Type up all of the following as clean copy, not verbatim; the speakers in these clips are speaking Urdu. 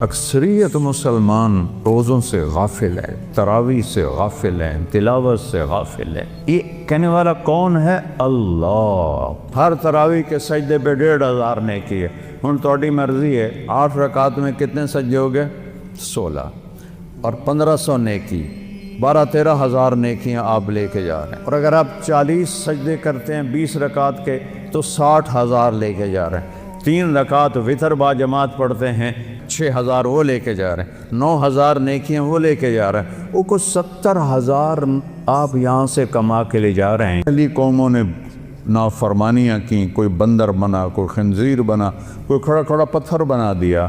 اکثریت مسلمان روزوں سے غافل ہے، تراویح سے غافل ہیں، تلاوت سے غافل ہے۔ یہ کہنے والا کون ہے؟ اللہ۔ ہر تراویح کے سجدے پہ 1500 نیکی ہے۔ ہن تہاڈی مرضی ہے 8 رکعت میں کتنے سجدے ہو گئے؟ 16 اور 1500 نیکی، 12-13 ہزار نیکیاں آپ لے کے جا رہے ہیں۔ اور اگر آپ 40 سجدے کرتے ہیں 20 رکعت کے تو 60,000 لے کے جا رہے ہیں۔ 3 رکعت وتر با جماعت پڑھتے ہیں 6,000 وہ لے کے جا رہے ہیں، 9,000 نیکیاں وہ لے کے جا رہے ہیں۔ وہ کو 70,000 آپ یہاں سے کما کے لے جا رہے ہیں۔ پہلی قوموں نے نافرمانیاں کی، کوئی بندر بنا، کوئی خنزیر بنا، کوئی کھڑا کھڑا پتھر بنا دیا،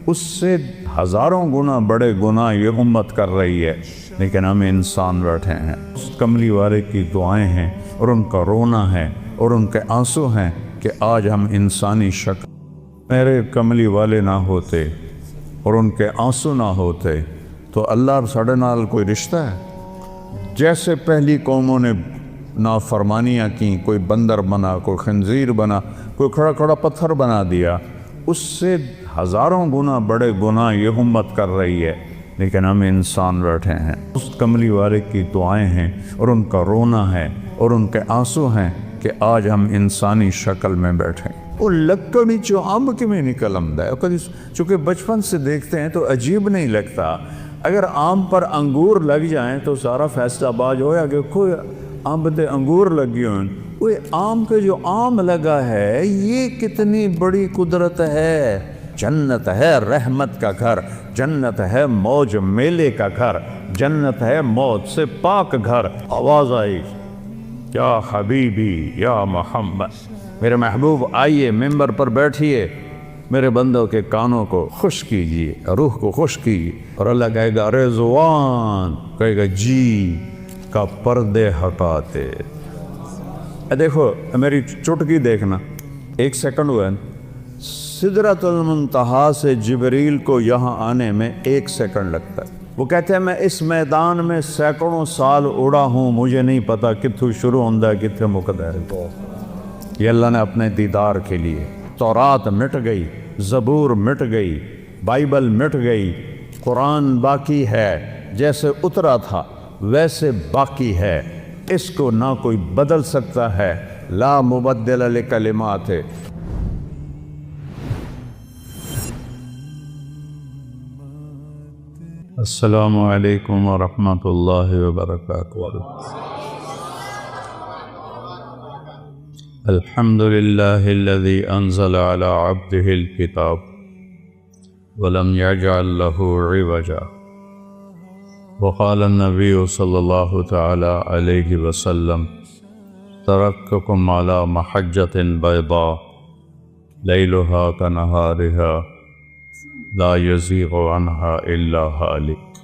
اس سے ہزاروں گنا بڑے گناہ یہ امت کر رہی ہے، لیکن ہم انسان بیٹھے ہیں۔ اس کملی والے کی دعائیں ہیں اور ان کا رونا ہے اور ان کے آنسو ہیں کہ آج ہم انسانی شکل، میرے کملی والے نہ ہوتے اور ان کے آنسو نہ ہوتے تو اللہ اور ساڑھے نال کوئی رشتہ ہے؟ جیسے پہلی قوموں نے نافرمانیاں کی، کوئی بندر بنا، کوئی خنزیر بنا، کوئی کھڑا کھڑا پتھر بنا دیا، اس سے ہزاروں گنا بڑے گناہ یہ امت کر رہی ہے، لیکن ہم انسان بیٹھے ہیں۔ اس کملی والے کی دعائیں ہیں اور ان کا رونا ہے اور ان کے آنسو ہیں کہ آج ہم انسانی شکل میں بیٹھے ہیں۔ وہ لکڑی چو امب کی میں نکل آمدا ہے، چونکہ بچپن سے دیکھتے ہیں تو عجیب نہیں لگتا۔ اگر آم پر انگور لگ جائیں تو سارا فیصلہ باز ہویا کہ کوئی امب دے انگور لگی ہوئے، وہ آم کے جو آم لگا ہے یہ کتنی بڑی قدرت ہے۔ جنت ہے رحمت کا گھر، جنت ہے موج میلے کا گھر، جنت ہے موت سے پاک گھر۔ آواز آئی، یا حبیبی یا محمد، میرے محبوب آئیے ممبر پر بیٹھیے، میرے بندوں کے کانوں کو خوش کیجیے، روح کو خوش کیجیے۔ اور اللہ کہے گا رضوان، کہے گا جی کا پردے ہٹاتے۔ دیکھو میری چٹکی دیکھنا، 1 سیکنڈ ہوا ہے، سدرۃ المنتہا سے جبریل کو یہاں آنے میں 1 سیکنڈ لگتا ہے۔ وہ کہتے ہیں میں اس میدان میں سینکڑوں سال اڑا ہوں، مجھے نہیں پتا کتھوں شروع ہوندہ ہے کتھے مقدر ہے۔ یہ اللہ نے اپنے دیدار کے لیے، تورات مٹ گئی، زبور مٹ گئی، بائبل مٹ گئی، قرآن باقی ہے، جیسے اترا تھا ویسے باقی ہے، اس کو نہ کوئی بدل سکتا ہے، لا مبدل لکلمات۔ السلام علیکم ورحمۃ اللہ وبرکاتہ۔ الحمد للہ الذی انزل علی عبدہ الکتاب ولم یجعل لہ عوجا، وقال النبی صلی اللہ تعالی علیہ وسلم ترکتکم علی محجۃ بیضاء لیلہا کنہارہا لا یزیغ عنہا الا ہالک۔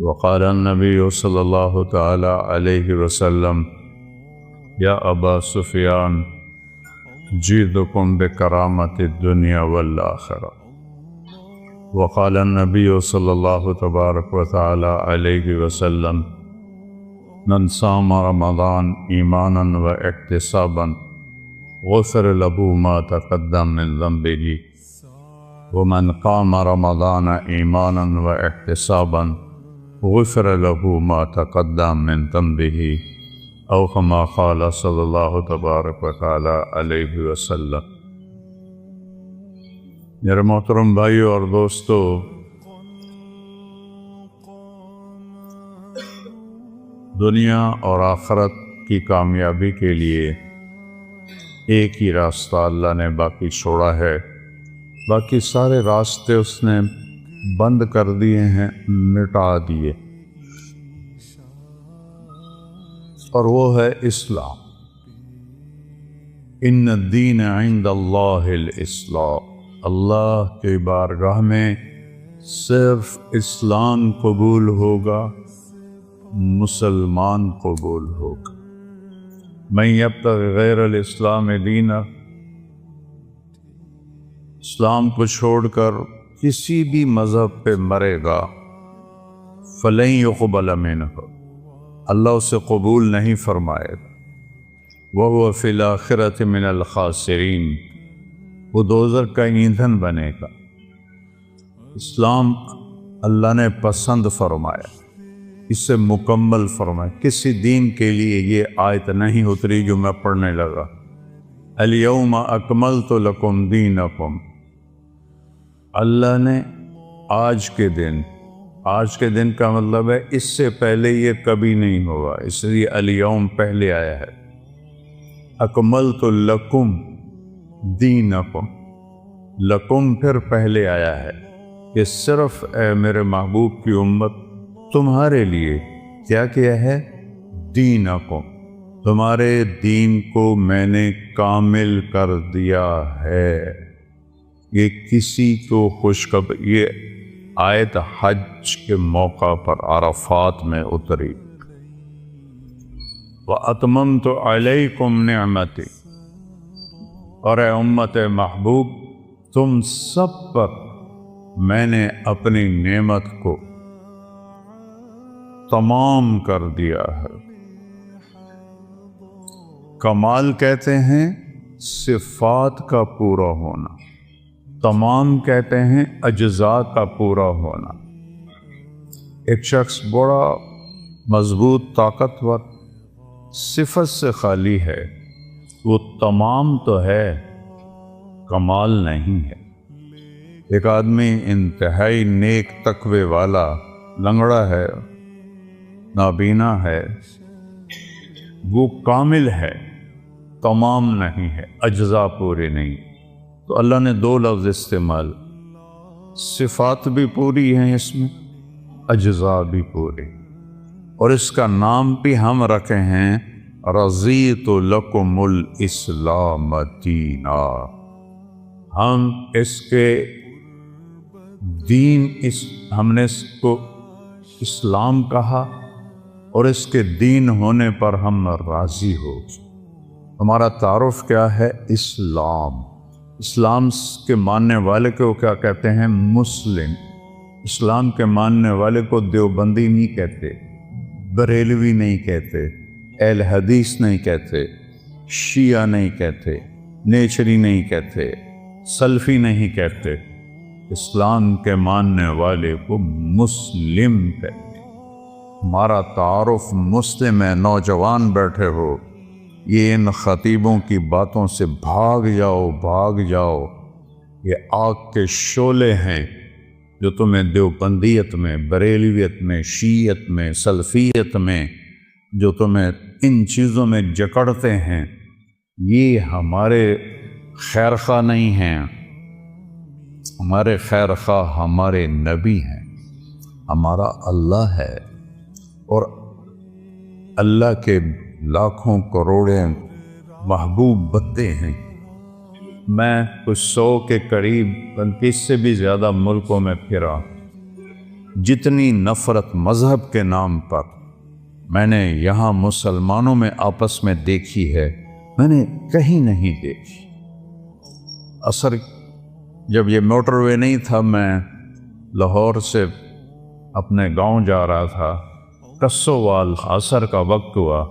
وقال النبی صلی اللہ تعالی علیہ وسلم یا ابا سفیان جیدکم بکرامت الدنیا والآخرہ۔ وقال النبی صلی اللہ تبارک و تعالی علیہ وسلم من صام رمضان ایمانا و احتسابا غفر له ما تقدم من ذنبه ومن قام رمضان ایمانا و احتسابا غفر له ما تقدم من ذنبه او کما قال صلی اللہ تبارک و تعالی علیہ وسلم۔ میرے محترم بھائیو اور دوستو، دنیا اور آخرت کی کامیابی کے لیے ایک ہی راستہ اللہ نے باقی چھوڑا ہے، باقی سارے راستے اس نے بند کر دیے ہیں، مٹا دیے، اور وہ ہے اسلام۔ ان الدین عند اللہ الاسلام، اللہ کی بارگاہ میں صرف اسلام قبول ہوگا، مسلمان قبول ہوگا۔ من یبتغی غیر الاسلام دینا، اسلام کو چھوڑ کر کسی بھی مذہب پہ مرے گا، فلن یقبل منہ، اللہ اسے قبول نہیں فرمائے گا۔ وَهُوَ فِي الْآخِرَةِ مِنَ الْخَاسِرِينَ، وہ دوزخ کا ایندھن بنے گا۔ اسلام اللہ نے پسند فرمایا، اس سے مکمل فرمایا۔ کسی دین کے لیے یہ آیت نہیں اتری جو میں پڑھنے لگا، الیوم اکملت لکم دینکم۔ اللہ نے آج کے دن کا مطلب ہے اس سے پہلے یہ کبھی نہیں ہوا، اس لیے الیوم پہلے آیا ہے۔ اکملت لکم دینکم، لکم پھر پہلے آیا ہے کہ صرف اے میرے محبوب کی امت تمہارے لیے کیا کیا ہے؟ دینکم، تمہارے دین کو میں نے کامل کر دیا ہے۔ یہ کسی کو خوشخبری، یہ آیت حج کے موقع پر عرفات میں اتری۔ وَأَتْمَمْتُ عَلَيْكُمْ نِعْمَتِي، اور اے امت محبوب تم سب پر میں نے اپنی نعمت کو تمام کر دیا ہے۔ کمال کہتے ہیں صفات کا پورا ہونا، تمام کہتے ہیں اجزاء کا پورا ہونا۔ ایک شخص بڑا مضبوط طاقتور صفت سے خالی ہے، وہ تمام تو ہے، کمال نہیں ہے۔ ایک آدمی انتہائی نیک تقوی والا لنگڑا ہے، نابینا ہے، وہ کامل ہے، تمام نہیں ہے، اجزاء پورے نہیں۔ تو اللہ نے دو لفظ استعمال، صفات بھی پوری ہیں اس میں، اجزاء بھی پورے، اور اس کا نام بھی ہم رکھے ہیں رضیت لکم الاسلام دینا۔ ہم اس کے دین، ہم نے اس کو اسلام کہا، اور اس کے دین ہونے پر ہم راضی ہو۔ ہمارا تعارف کیا ہے؟ اسلام۔ اسلام کے ماننے والے کو کیا کہتے ہیں؟ مسلم۔ اسلام کے ماننے والے کو دیوبندی نہیں کہتے، بریلوی نہیں کہتے، اہل حدیث نہیں کہتے، شیعہ نہیں کہتے، نیچری نہیں کہتے، سلفی نہیں کہتے۔ اسلام کے ماننے والے کو مسلم کہتے۔ ہمارا تعارف مسلم ہے۔ نوجوان بیٹھے ہو، یہ ان خطیبوں کی باتوں سے بھاگ جاؤ، یہ آگ کے شعلے ہیں جو تمہیں دیوبندیت میں، بریلویت میں، شیعت میں، سلفیت میں، جو تمہیں ان چیزوں میں جکڑتے ہیں، یہ ہمارے خیرخواہ نہیں ہیں۔ ہمارے خیرخواہ ہمارے نبی ہیں، ہمارا اللہ ہے، اور اللہ کے لاکھوں کروڑیں محبوب بندے ہیں۔ میں کچھ 100 کے قریب، بلکہ اس سے بھی زیادہ ملکوں میں پھرا۔ جتنی نفرت مذہب کے نام پر میں نے یہاں مسلمانوں میں آپس میں دیکھی ہے، میں نے کہیں نہیں دیکھی۔ اثر جب یہ موٹر وے نہیں تھا، میں لاہور سے اپنے گاؤں جا رہا تھا، کسووال، عصر کا وقت ہوا،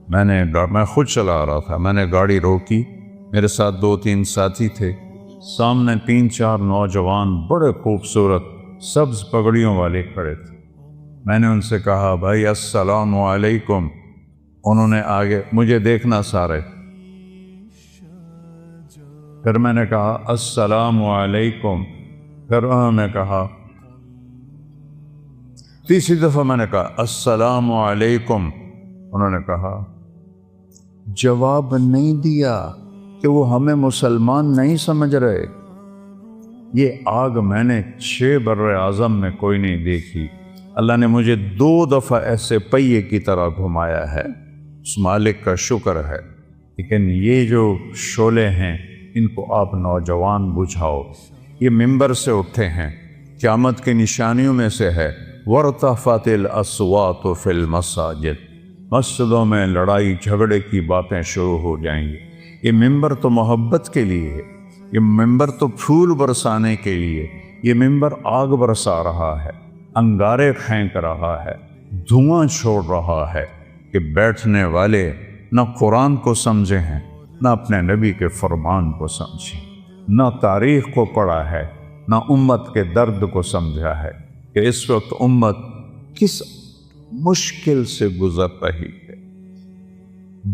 میں خود چلا رہا تھا، میں نے گاڑی روکی، میرے ساتھ 2-3 ساتھی تھے، سامنے 3-4 نوجوان بڑے خوبصورت سبز پگڑیوں والے کھڑے تھے۔ میں نے ان سے کہا بھائی السلام علیکم، انہوں نے آگے مجھے دیکھنا سارے، پھر میں نے کہا السلام علیکم، پھر انہوں نے کہا، تیسری دفعہ میں نے کہا السلام علیکم، انہوں نے کہا، جواب نہیں دیا کہ وہ ہمیں مسلمان نہیں سمجھ رہے۔ یہ آگ میں نے 6 بر اعظم میں کوئی نہیں دیکھی۔ اللہ نے مجھے 2 دفعہ ایسے پہیے کی طرح گھمایا ہے، اس مالک کا شکر ہے۔ لیکن یہ جو شعلے ہیں، ان کو آپ نوجوان بجھاؤ۔ یہ ممبر سے اٹھے ہیں، قیامت کی نشانیوں میں سے ہے وَارْتَفَعَتِ الْأَصْوَاتُ فِي الْمَسَاجِدِ، مسجدوں میں لڑائی جھگڑے کی باتیں شروع ہو جائیں گی۔ یہ ممبر تو محبت کے لیے ہے، یہ ممبر تو پھول برسانے کے لیے، یہ ممبر آگ برسا رہا ہے، انگارے پھینک رہا ہے، دھواں چھوڑ رہا ہے کہ بیٹھنے والے نہ قرآن کو سمجھے ہیں، نہ اپنے نبی کے فرمان کو سمجھے، نہ تاریخ کو پڑھا ہے، نہ امت کے درد کو سمجھا ہے کہ اس وقت امت کس مشکل سے گزر رہی ہے۔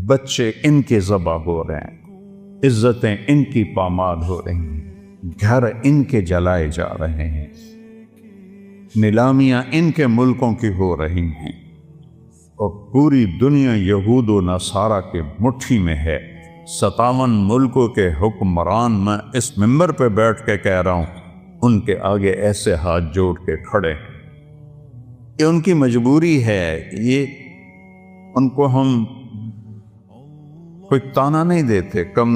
بچے ان کے ذبح ہو رہے ہیں، عزتیں ان کی پامال ہو رہی ہیں، گھر ان کے جلائے جا رہے ہیں، نیلامیاں ان کے ملکوں کی ہو رہی ہیں، اور پوری دنیا یہود و نصارہ کے مٹھی میں ہے۔ 57 ملکوں کے حکمران میں اس منبر پہ بیٹھ کے کہہ رہا ہوں، ان کے آگے ایسے ہاتھ جوڑ کے کھڑے ہیں۔ یہ ان کی مجبوری ہے، یہ ان کو ہم کوئی تانا نہیں دیتے۔ کم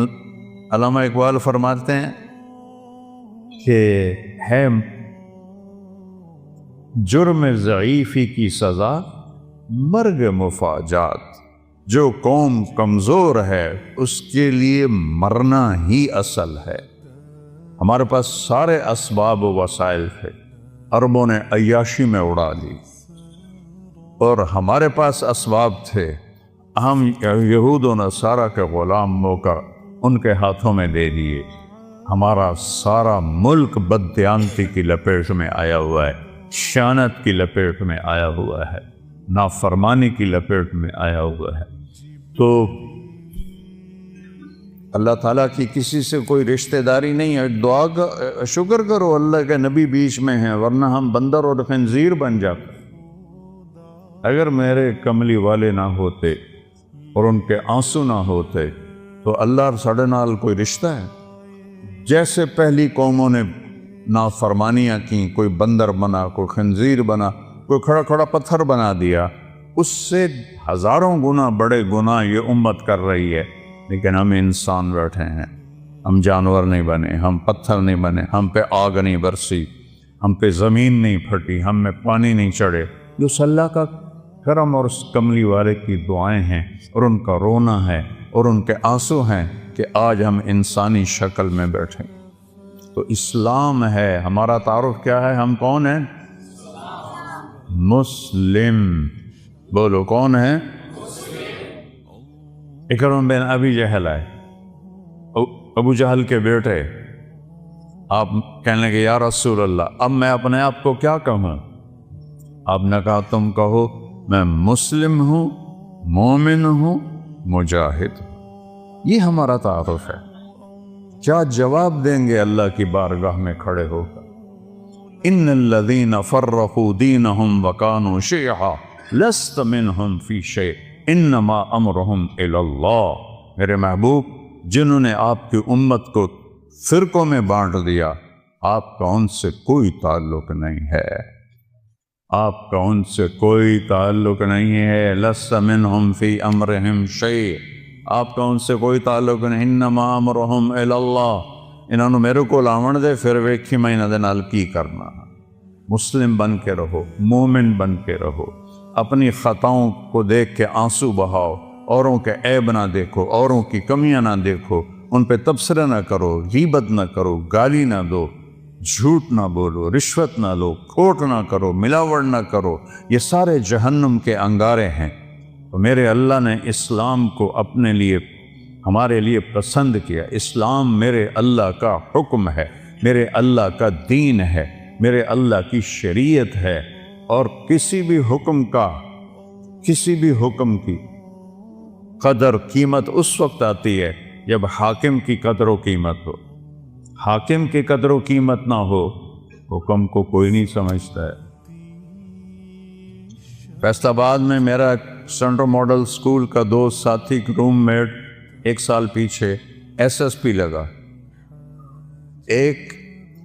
علامہ اقبال فرماتے ہیں کہ ہے جرم ضعیفی کی سزا مرگ مفاجات، جو قوم کمزور ہے اس کے لیے مرنا ہی اصل ہے۔ ہمارے پاس سارے اسباب و وسائل تھے، عربوں نے عیاشی میں اڑا لی، اور ہمارے پاس اسباب تھے، ہم یہود و نصارہ کے غلام ہو کر ان کے ہاتھوں میں دے دیے۔ ہمارا سارا ملک بددیانتی کی لپیٹ میں آیا ہوا ہے، خیانت کی لپیٹ میں آیا ہوا ہے، نافرمانی کی لپیٹ میں آیا ہوا ہے۔ تو اللہ تعالیٰ کی کسی سے کوئی رشتہ داری نہیں ہے۔ دعا کا شکر کرو اللہ کے نبی بیچ میں ہیں، ورنہ ہم بندر اور خنزیر بن جاتے۔ اگر میرے کملی والے نہ ہوتے اور ان کے آنسو نہ ہوتے تو اللہ اور ساڑھے نال کوئی رشتہ ہے؟ جیسے پہلی قوموں نے نافرمانیاں کی، کوئی بندر بنا، کوئی خنزیر بنا، کوئی کھڑا کھڑا پتھر بنا دیا، اس سے ہزاروں گنا بڑے گناہ یہ امت کر رہی ہے۔ لیکن ہم انسان بیٹھے ہیں، ہم جانور نہیں بنے، ہم پتھر نہیں بنے، ہم پہ آگ نہیں برسی، ہم پہ زمین نہیں پھٹی، ہم میں پانی نہیں چڑھے۔ جو اللہ کا کرم اور اس کملی والے کی دعائیں ہیں، اور ان کا رونا ہے اور ان کے آنسو ہیں کہ آج ہم انسانی شکل میں بیٹھیں۔ تو اسلام ہے ہمارا تعارف۔ کیا ہے؟ ہم کون ہیں؟ مسلم۔ بولو کون ہے؟ اکرم بن ابی جہل ہے، ابو جہل کے بیٹے۔ آپ کہنے لگے یا رسول اللہ اب میں اپنے آپ کو کیا کہوں؟ آپ نے کہا تم کہو میں مسلم ہوں، مومن ہوں، مجاہد ہوں۔ یہ ہمارا تعارف ہے۔ کیا جواب دیں گے اللہ کی بارگاہ میں کھڑے ہو کر؟ ان الذین فرقوا دینہم وکانوا شیعا لست منہم فی شیء انما امرہم الی اللہ۔ میرے محبوب، جنہوں نے آپ کی امت کو فرقوں میں بانٹ دیا، آپ کا ان سے کوئی تعلق نہیں ہے، آپ کا ان سے کوئی تعلق نہیں ہے۔ لست منہم فی امرہم شیء، آپ کا ان سے کوئی تعلق نہیں۔ انما امرہم الی اللہ، انہوں نے میرے کو لاون دے، پھر ویکھی میں انہاں دے نال کی کرنا۔ مسلم بن کے رہو، مومن بن کے رہو، اپنی خطاؤں کو دیکھ کے آنسو بہاؤ، اوروں کے عیب نہ دیکھو، اوروں کی کمیاں نہ دیکھو، ان پہ تبصرہ نہ کرو، غیبت نہ کرو، گالی نہ دو، جھوٹ نہ بولو، رشوت نہ لو، کھوٹ نہ کرو، ملاوٹ نہ کرو۔ یہ سارے جہنم کے انگارے ہیں۔ تو میرے اللہ نے اسلام کو اپنے لیے، ہمارے لیے پسند کیا۔ اسلام میرے اللہ کا حکم ہے، میرے اللہ کا دین ہے، میرے اللہ کی شریعت ہے، اور کسی بھی حکم کی قدر قیمت اس وقت آتی ہے جب حاکم کی قدر و قیمت ہو۔ حاکم کی قدر و قیمت نہ ہو، حکم کو کوئی نہیں سمجھتا ہے۔ فیصل آباد میں میرا سینٹرل ماڈل اسکول کا دوست ساتھی روم میٹ 1 سال پیچھے SSP لگا۔ ایک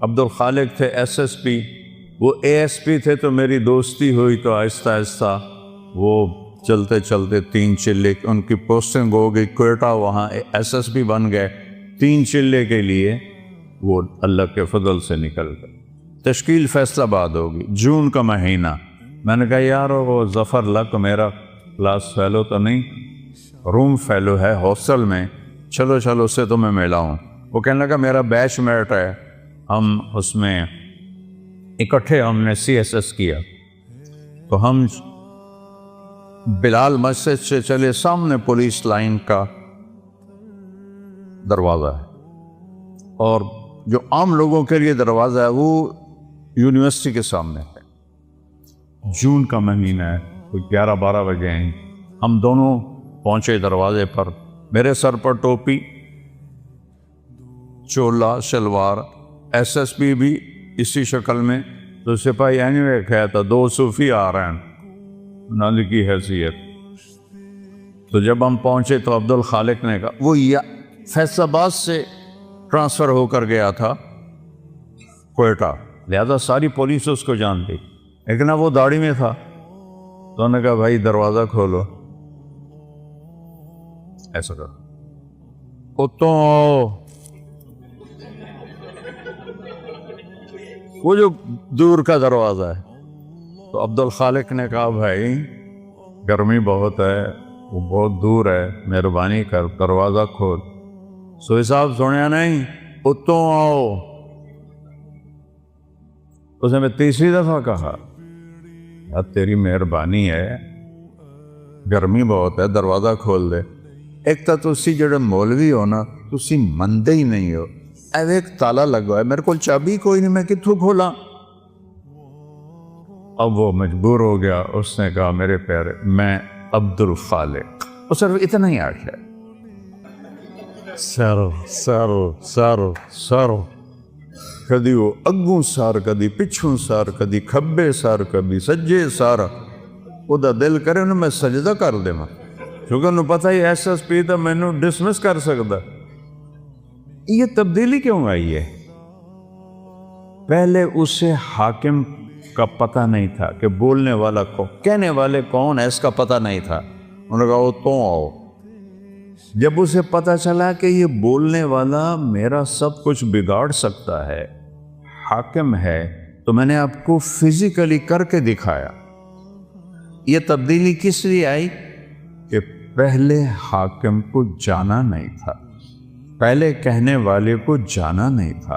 عبدالخالق تھے SSP، وہ ASP تھے، تو میری دوستی ہوئی تو آہستہ آہستہ وہ چلتے چلتے 3 چلے ان کی پوسٹنگ ہو گئی کوئٹہ، وہاں SSP بن گئے۔ 3 چلے کے لیے وہ اللہ کے فضل سے نکل گئے۔ تشکیل فیصل آباد ہوگی، جون کا مہینہ۔ میں نے کہا یار وہ ظفر لک میرا کلاس فیلو تو نہیں، روم فیلو ہے ہاسٹل میں، چلو اس سے تو میں ملاؤں۔ وہ کہنے لگا میرا بیچ میٹ ہے، ہم اس میں اکٹھے ہم نے CSS کیا۔ تو ہم بلال مسجد سے چلے، سامنے پولیس لائن کا دروازہ ہے، اور جو عام لوگوں کے لیے دروازہ ہے وہ یونیورسٹی کے سامنے ہے. جون کا مہینہ ہے, کوئی 11-12 بجے ہیں. ہم دونوں پہنچے دروازے پر. میرے سر پر ٹوپی, چولا, شلوار, ایس ایس پی بھی اسی شکل میں. تو سپاہی اینوے کہا تھا 2 صوفی آ رہے ہیں نالی کی حیثیت. تو جب ہم پہنچے تو عبد الخالق نے کہا, وہ فیصل آباد سے ٹرانسفر ہو کر گیا تھا کوئٹہ, لہذا ساری پولیس اس کو جانتی, لیکن وہ داڑھی میں تھا. تو انہوں نے کہا بھائی دروازہ کھولو. ایسا کہا, اتوں آؤ. وہ جو دور کا دروازہ ہے. تو عبد الخالق نے کہا بھائی گرمی بہت ہے, وہ بہت دور ہے, مہربانی کر دروازہ کھول. سوئی صاحب سنیا نہیں, اتوں آؤ. اس نے میں تیسری دفعہ کہا یار تیری مہربانی ہے, گرمی بہت ہے, دروازہ کھول دے. ایک تو تسی جڑے مولوی ہو نا, تسی مندے ہی نہیں ہو. ایک تالا لگا ہے, میرے کو چابی کوئی نہیں, میں کتوں کھولا. اب وہ مجبور ہو گیا. اس نے کہا میرے پیارے میں عبد الخالق. وہ صرف اتنا ہی آخیا, سارو سارو سارو سارو. کدی وہ اگوں سار, کدی پچھوں سار, کدی کھبے سار, کدی سجے سار. وہ دا دل کرے نا میں سجدہ کر دے ماں, کیونکہ انہوں پتہ ہی ایس ایس پی تو میں نے ڈسمس کر سکتا. یہ تبدیلی کیوں آئی ہے؟ پہلے اسے حاکم کا پتہ نہیں تھا کہ بولنے والا کون, کہنے والے کون ہے, اس کا پتہ نہیں تھا. انہوں نے کہا وہ تو آؤ. جب اسے پتہ چلا کہ یہ بولنے والا میرا سب کچھ بگاڑ سکتا ہے, حاکم ہے, تو میں نے آپ کو فزیکلی کر کے دکھایا. یہ تبدیلی کس لیے آئی کہ پہلے حاکم کو جانا نہیں تھا, پہلے کہنے والے کو جانا نہیں تھا.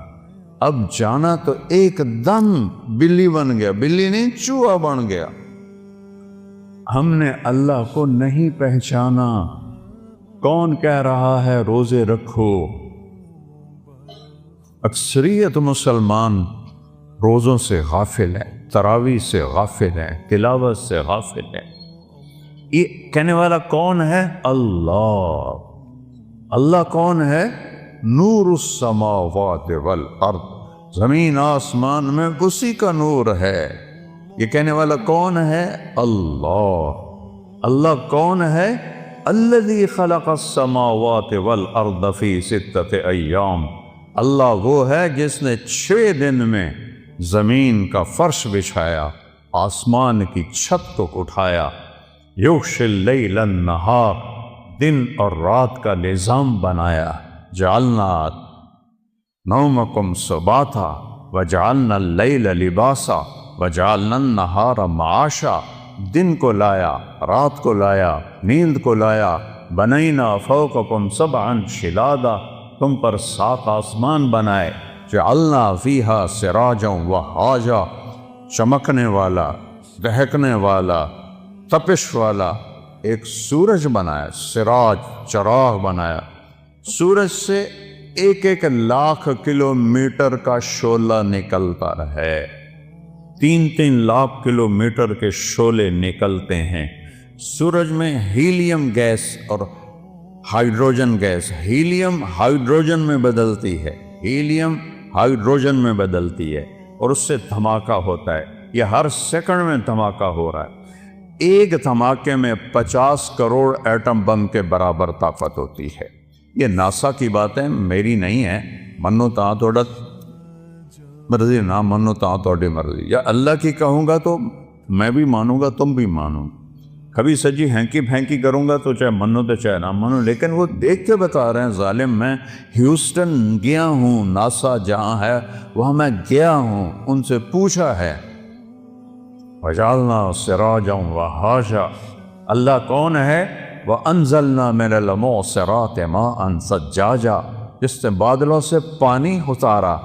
اب جانا تو ایک دم بلی بن گیا, بلی نہیں چوہا بن گیا. ہم نے اللہ کو نہیں پہچانا. کون کہہ رہا ہے روزے رکھو؟ اکثریت مسلمان روزوں سے غافل ہیں, تراویح سے غافل ہیں, تلاوت سے غافل ہیں. یہ کہنے والا کون ہے؟ اللہ. اللہ کون ہے؟ نور السماوات والارض, زمین آسمان میں اسی کا نور ہے. یہ کہنے والا کون ہے؟ اللہ. اللہ کون ہے؟ الذی خلق السماوات والارض فی 6 ایام. اللہ وہ ہے جس نے 6 دن میں زمین کا فرش بچھایا, آسمان کی چھت کو اٹھایا. یغشی اللیل النہار, دن اور رات کا نظام بنایا. جعلنا نومکم سباتا وجعلنا اللیل لباسا وجعلنا النہار معاشا. دن کو لایا, رات کو لایا, نیند کو لایا. بنینا فوقکم 7 شدادا, تم پر 7 آسمان بنائے. جعلنا فیہا سراجا وہاجا, چمکنے والا, دہکنے والا, تپش والا ایک سورج بنایا. سراج چراغ بنایا. سورج سے 1 لاکھ کلومیٹر کا شعلہ نکلتا ہے. 3 لاکھ کلومیٹر کے شعلے نکلتے ہیں. سورج میں ہیلیم گیس اور ہائیڈروجن گیس, ہیلیم ہائیڈروجن میں بدلتی ہے, ہیلیم ہائیڈروجن میں بدلتی ہے, اور اس سے دھماکہ ہوتا ہے. یہ ہر سیکنڈ میں دھماکہ ہو رہا ہے. ایک دھماکے میں 50 کروڑ ایٹم بم کے برابر طاقت ہوتی ہے. یہ ناسا کی باتیں میری نہیں ہیں. منو تاں توڑا مرضی, نہ منو تاں توڑی مرضی. یا اللہ کی کہوں گا تو میں بھی مانوں گا, تم بھی مانو. کبھی سجی ہینکی پھینکی کروں گا تو چاہے منو تو چاہے نہ منو, لیکن وہ دیکھ کے بتا رہے ہیں ظالم. میں ہیوسٹن گیا ہوں, ناسا جہاں ہے وہاں میں گیا ہوں, ان سے پوچھا ہے. وجعلنا سراجا وہاجا. اللہ کون ہے؟ وَأَنزَلْنَا مِنَ الْمُعْصِرَاتِ مَاءً ثَجَّاجًا, جس نے بادلوں سے پانی اتارا.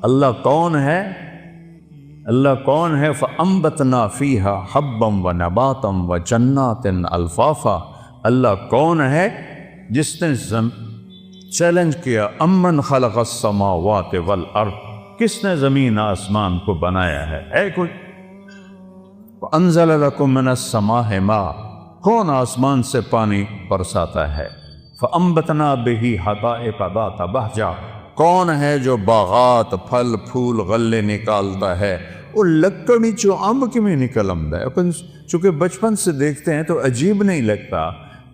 اللہ کون ہے؟ اللہ کون ہے؟ فَأَنبَتْنَا فِيهَا حَبًّا وَنَبَاتًا وَجَنَّاتٍ أَلْفَافًا. اللہ کون ہے جس نے چیلنج کیا امن خلق السماوات والارض، کس نے زمین آسمان کو بنایا ہے کوئی؟ انزل لکم من السماء ماء، کون آسمان سے پانی برساتا ہے؟ فانبتنا بہ حدائق ذات بہجہ، کون ہے جو باغات پھل پھول غلے نکالتا ہے؟ وہ لکڑی چو امب کی میں نکل آمد ہے۔ اپن چونکہ بچپن سے دیکھتے ہیں تو عجیب نہیں لگتا،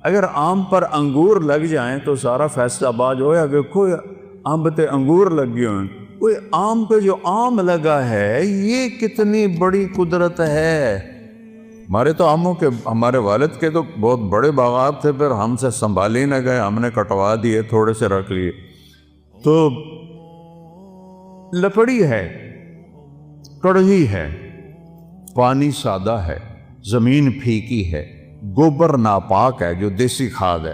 اگر آم پر انگور لگ جائیں تو سارا فیصلہ آباد ہویا کہ کوئی آم تے انگور لگی ہوئے، کوئی آم پہ جو آم لگا ہے یہ کتنی بڑی قدرت ہے۔ ہمارے تو آموں کے، ہمارے والد کے تو بہت بڑے باغات تھے، پھر ہم سے سنبھال ہی نہ گئے، ہم نے کٹوا دیے، تھوڑے سے رکھ لیے۔ تو لکڑی ہے، کڑوی ہے، پانی سادہ ہے، زمین پھیکی ہے، گوبر ناپاک ہے جو دیسی کھاد ہے،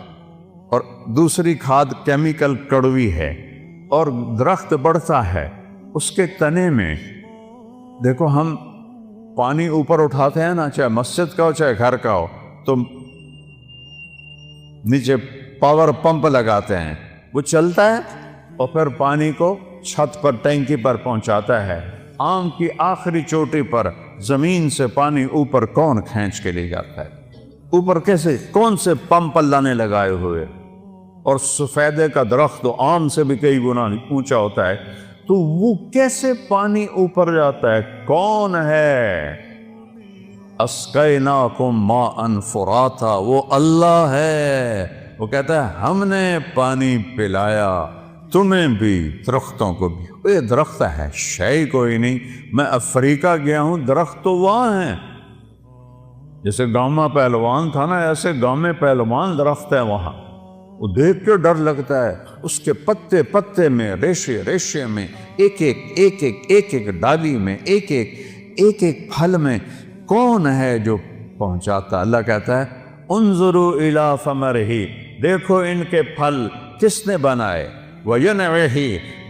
اور دوسری کھاد کیمیکل کڑوی ہے، اور درخت بڑھتا ہے اس کے تنے میں۔ دیکھو ہم پانی اوپر اٹھاتے ہیں نا، چاہے مسجد کا ہو چاہے گھر کا ہو، تو نیچے پاور پمپ لگاتے ہیں، وہ چلتا ہے اور پھر پانی کو چھت پر ٹینکی پر پہنچاتا ہے۔ آم کی آخری چوٹی پر زمین سے پانی اوپر کون کھینچ کے لے جاتا ہے؟ اوپر کیسے؟ کون سے پمپ اللہ نے لگائے ہوئے؟ اور سفیدے کا درخت تو آم سے بھی کئی گنا اونچا ہوتا ہے، تو وہ کیسے پانی اوپر جاتا ہے؟ کون ہے؟ اسقیناکم ماء فراتا، وہ اللہ ہے۔ وہ کہتا ہے ہم نے پانی پلایا تمہیں بھی، درختوں کو بھی۔ یہ درخت ہے، شے کوئی نہیں۔ میں افریقہ گیا ہوں، درخت تو وہاں ہیں، جیسے گاؤں میں پہلوان تھا نا، ایسے گاؤں میں پہلوان درخت ہے وہاں، وہ دیکھ کے ڈر لگتا ہے۔ اس کے پتے پتے میں، ریشے ریشے میں، ایک ایک ڈالی میں، ایک ایک پھل میں کون ہے جو پہنچاتا؟ اللہ کہتا ہے انظروا الی ثمرہ، دیکھو ان کے پھل کس نے بنائے، وینعہ،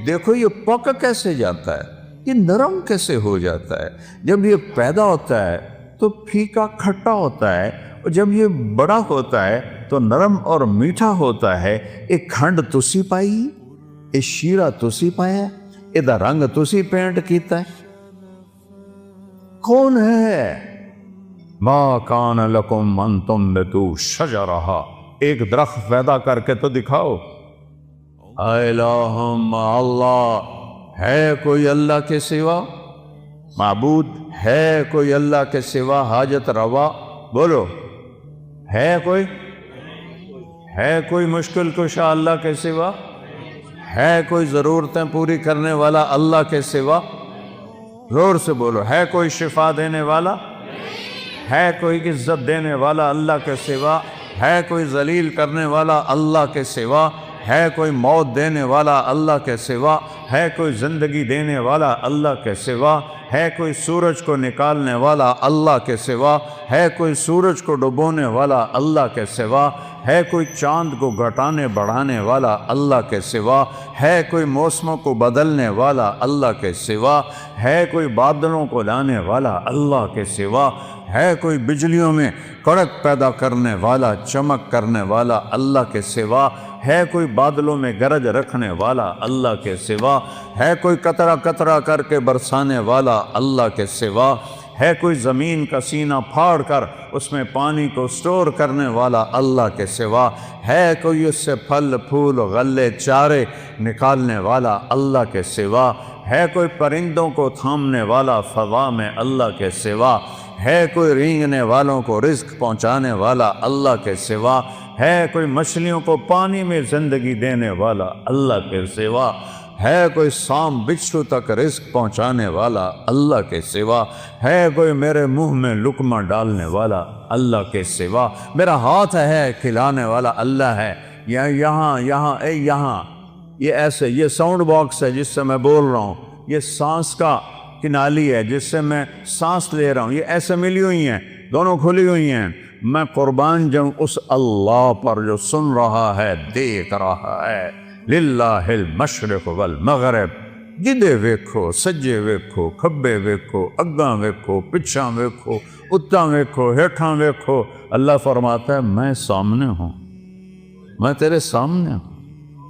دیکھو یہ پک کیسے جاتا ہے، یہ نرم کیسے ہو جاتا ہے۔ جب یہ پیدا ہوتا ہے تو پھیکا کھٹا ہوتا ہے، اور جب یہ بڑا ہوتا ہے تو نرم اور میٹھا ہوتا ہے۔ ایک کھنڈ تسی پائی، ایک شیرہ تسی پایا، ایدہ رنگ تسی پینٹ کیتا ہے۔ کون ہے؟ ما کان لکم ان تنبتوا شجرہا، ایک درخت پیدا کر کے تو دکھاؤ۔ الہ مع اللہ، ہے کوئی اللہ کے سوا؟ معبود ہے کوئی اللہ کے سوا؟ حاجت روا بولو، ہے کوئی؟ ہے کوئی مشکل کشا اللہ کے سوا؟ ہے کوئی ضرورتیں پوری کرنے والا اللہ کے سوا؟ زور سے بولو، ہے کوئی شفا دینے والا؟ ہے کوئی عزت دینے والا اللہ کے سوا؟ ہے کوئی ذلیل کرنے والا اللہ کے سوا؟ ہے کوئی موت دینے والا اللہ کے سوا؟ ہے کوئی زندگی دینے والا اللہ کے سوا؟ ہے کوئی سورج کو نکالنے والا اللہ کے سوا؟ ہے کوئی سورج کو ڈبونے والا اللہ کے سوا؟ ہے کوئی چاند کو گھٹانے بڑھانے والا اللہ کے سوا؟ ہے کوئی موسموں کو بدلنے والا اللہ کے سوا؟ ہے کوئی بادلوں کو لانے والا اللہ کے سوا؟ ہے کوئی بجلیوں میں کڑک پیدا کرنے والا، چمک کرنے والا اللہ کے سوا؟ ہے کوئی بادلوں میں گرج رکھنے والا اللہ کے سوا؟ ہے کوئی قطرہ قطرہ کر کے برسانے والا اللہ کے سوا؟ ہے کوئی زمین کا سینہ پھاڑ کر اس میں پانی کو سٹور کرنے والا اللہ کے سوا؟ ہے کوئی اس سے پھل پھول غلے چارے نکالنے والا اللہ کے سوا؟ ہے کوئی پرندوں کو تھامنے والا فضا میں اللہ کے سوا؟ ہے کوئی رینگنے والوں کو رزق پہنچانے والا اللہ کے سوا؟ ہے کوئی مچھلیوں کو پانی میں زندگی دینے والا اللہ کے سوا؟ ہے کوئی سام بچھو تک رزق پہنچانے والا اللہ کے سوا؟ ہے کوئی میرے منہ میں لقمہ ڈالنے والا اللہ کے سوا؟ میرا ہاتھ ہے کھلانے والا اللہ ہے، یا یہاں یہ ایسے، یہ ساؤنڈ باکس ہے جس سے میں بول رہا ہوں، یہ سانس کا کنالی ہے جس سے میں سانس لے رہا ہوں، یہ ایسے ملی ہوئی ہیں، دونوں کھلی ہوئی ہیں۔ میں قربان جاؤں اس اللہ پر جو سن رہا ہے، دیکھ رہا ہے۔ للہ المشرق والمغرب، جدے ویکھو سجے ویکھو، کھبے ویکھو، اگاں ویکھو، پچھاں ویکھو، اتاں ویکھو، ہیٹھاں ویکھو۔ اللہ فرماتا ہے میں سامنے ہوں، میں تیرے سامنے ہوں۔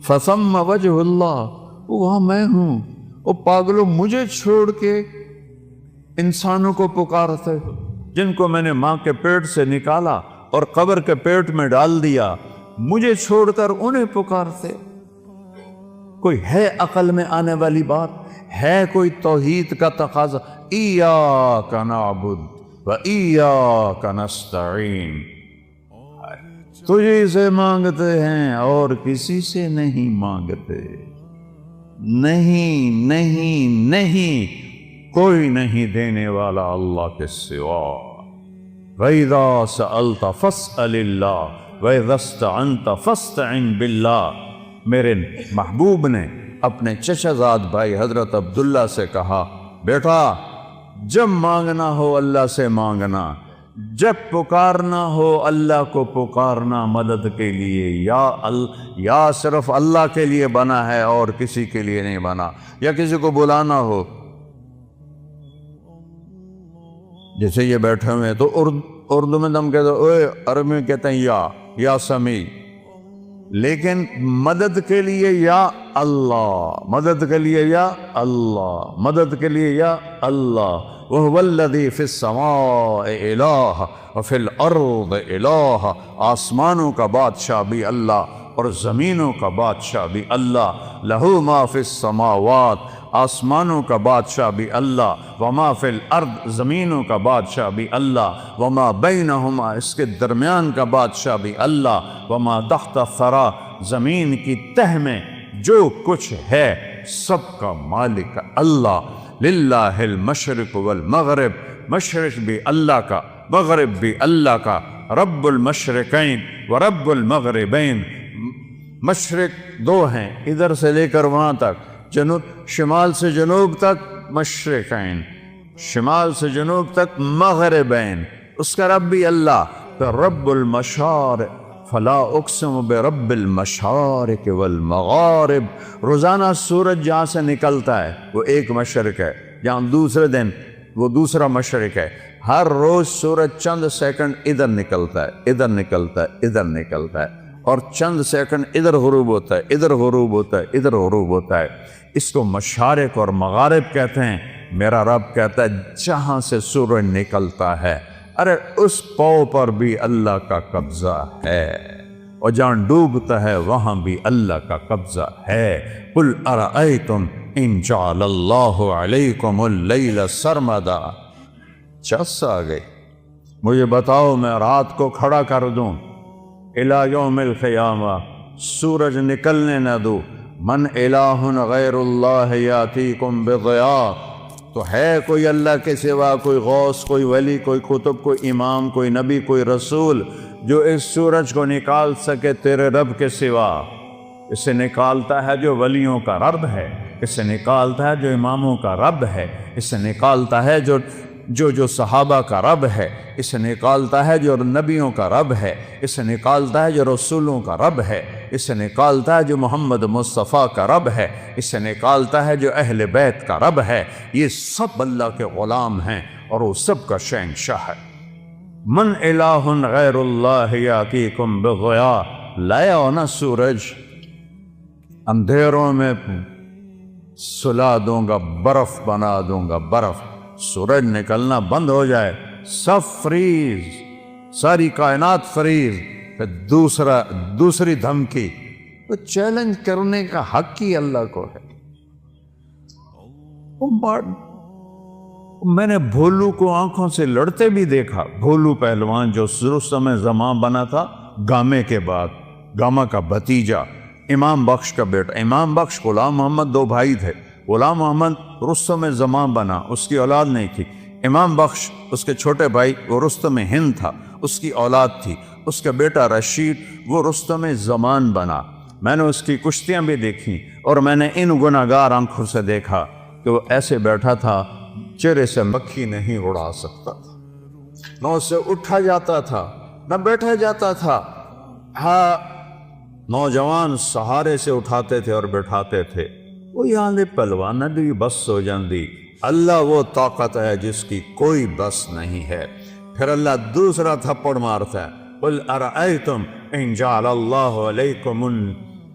فثم وجہ اللہ، وہاں میں ہوں۔ وہ پاگلوں، مجھے چھوڑ کے انسانوں کو پکارتے ہو جن کو میں نے ماں کے پیٹ سے نکالا اور قبر کے پیٹ میں ڈال دیا، مجھے چھوڑ کر انہیں پکارتے۔ کوئی ہے عقل میں آنے والی بات؟ ہے کوئی توحید کا تقاضا؟ ایاک نعبد و ایاک نستعین، تجھے سے مانگتے ہیں اور کسی سے نہیں مانگتے۔ نہیں نہیں نہیں، کوئی نہیں دینے والا اللہ کے سوا۔ وَإِذَا سَأَلْتَ فَاسْأَلِ اللَّهَ وَإِذَا اسْتَعَنْتَ فَاسْتَعِنْ بِاللَّهِ۔ میرے محبوب نے اپنے چچا زاد بھائی حضرت عبداللہ سے کہا، بیٹا جب مانگنا ہو اللہ سے مانگنا، جب پکارنا ہو اللہ کو پکارنا مدد کے لیے، یا صرف اللہ کے لیے بنا ہے اور کسی کے لیے نہیں بنا۔ یا کسی کو بلانا ہو، جیسے یہ بیٹھے ہوئے تو اردو میں ہم کہتے ہیں اوے، عربی میں کہتے ہیں یا سمیع، لیکن مدد کے لیے یا اللہ، مدد کے لیے یا اللہ، مدد کے لیے یا اللہ۔ وَهُوَ الَّذِي فِي السَّمَاءِ إِلَٰهٌ وَفِي الْأَرْضِ إِلَٰهٌ، آسمانوں کا بادشاہ بھی اللہ اور زمینوں کا بادشاہ بھی اللہ۔ لَهُ مَا فِي السَّمَاوَاتِ، آسمانوں کا بادشاہ بھی اللہ، وَمَا فِي الْأَرْضِ، زمینوں کا بادشاہ بھی اللہ، وَمَا بَيْنَهُمَا، اس کے درمیان کا بادشاہ بھی اللہ، وَمَا تَحْتَ الثَّرَىٰ، زمین کی تہ میں جو کچھ ہے سب کا مالک اللہ۔ للہ المشرق والمغرب، مشرق بھی اللہ کا، مغرب بھی اللہ کا۔ رب المشرقین ورب المغربین، مشرق دو ہیں، ادھر سے لے کر وہاں تک، جنوب شمال سے جنوب تک مشرقین، شمال سے جنوب تک مغربین، اس کا رب بھی اللہ۔ تو رب المشارق، فلا اقسم برب المشارق والمغارب، روزانہ سورج جہاں سے نکلتا ہے وہ ایک مشرق ہے، جہاں دوسرے دن وہ دوسرا مشرق ہے۔ ہر روز سورج چند سیکنڈ ادھر نکلتا ہے، ادھر نکلتا ہے، ادھر نکلتا ہے، اور چند سیکنڈ ادھر غروب ہوتا ہے، ادھر غروب ہوتا ہے، ادھر غروب ہوتا ہے۔ اس کو مشارق اور مغارب کہتے ہیں۔ میرا رب کہتا ہے جہاں سے سورج نکلتا ہے، ارے اس پاؤں پر بھی اللہ کا قبضہ ہے، اور جہاں ڈوبتا ہے وہاں بھی اللہ کا قبضہ ہے۔ قُلْ أَرَأَيْتُمْ إِنْ جَعَلَ اللَّهُ عَلَيْكُمُ اللَّيْلَ سَرْمَدًا، چس آ گئی، مجھے بتاؤ میں رات کو کھڑا کر دوں اِلَى يَوْمِ الْقِيَامَةِ، سورج نکلنے نہ دوں۔ مَنْ إِلَٰهٌ غَيْرُ اللَّهِ يَأْتِيكُمْ بِضِيَاءٍ، تو ہے کوئی اللہ کے سوا، کوئی غوث، کوئی ولی، کوئی قطب، کوئی امام، کوئی نبی، کوئی رسول جو اس سورج کو نکال سکے تیرے رب کے سوا؟ اسے نکالتا ہے جو ولیوں کا رب ہے، اسے نکالتا ہے جو اماموں کا رب ہے، اسے نکالتا ہے جو صحابہ کا رب ہے، اسے نکالتا ہے جو نبیوں کا رب ہے، اسے نکالتا ہے جو رسولوں کا رب ہے، اسے نکالتا ہے جو محمد مصطفیٰ کا رب ہے، اسے نکالتا ہے جو اہل بیت کا رب ہے۔ یہ سب اللہ کے غلام ہیں اور وہ سب کا شہنشاہ ہے۔ من الہ غیر اللہ یاتیکم بضیاء، لایا ہونا سورج، اندھیروں میں سلا دوں گا، برف بنا دوں گا، برف، سورج نکلنا بند ہو جائے، سب فریز، ساری کائنات فریز۔ پھر دوسری دھمکی، تو چیلنج کرنے کا حق ہی اللہ کو ہے۔ میں نے بھولو کو آنکھوں سے لڑتے بھی دیکھا، بھولو پہلوان جو رستم زماں بنا تھا گامے کے بعد، گاما کا بھتیجا، امام بخش کا بیٹا۔ امام بخش غلام محمد دو بھائی تھے، غلام محمد رستم زماں بنا، اس کی اولاد نہیں تھی۔ امام بخش اس کے چھوٹے بھائی، وہ رستم ہند تھا، اس کی اولاد تھی۔ اس کا بیٹا رشید وہ رستم زمان بنا۔ میں نے اس کی کشتیاں بھی دیکھیں، اور میں نے ان گناہگار آنکھوں سے دیکھا کہ وہ ایسے بیٹھا تھا، چہرے سے مکھی نہیں اڑا سکتا تھا، نہ اسے اٹھا جاتا تھا نہ بیٹھا جاتا تھا۔ ہاں، نوجوان سہارے سے اٹھاتے تھے اور بیٹھاتے تھے۔ وہ یہاں دے پہلوانا بھی بس ہو جاندی۔ اللہ وہ طاقت ہے جس کی کوئی بس نہیں ہے۔ پھر اللہ دوسرا تھپڑ مارتا ہے، قُلْ أَرَأَيْتُمْ إِنْ جَعَلَ اللَّهُ عَلَيْكُمُ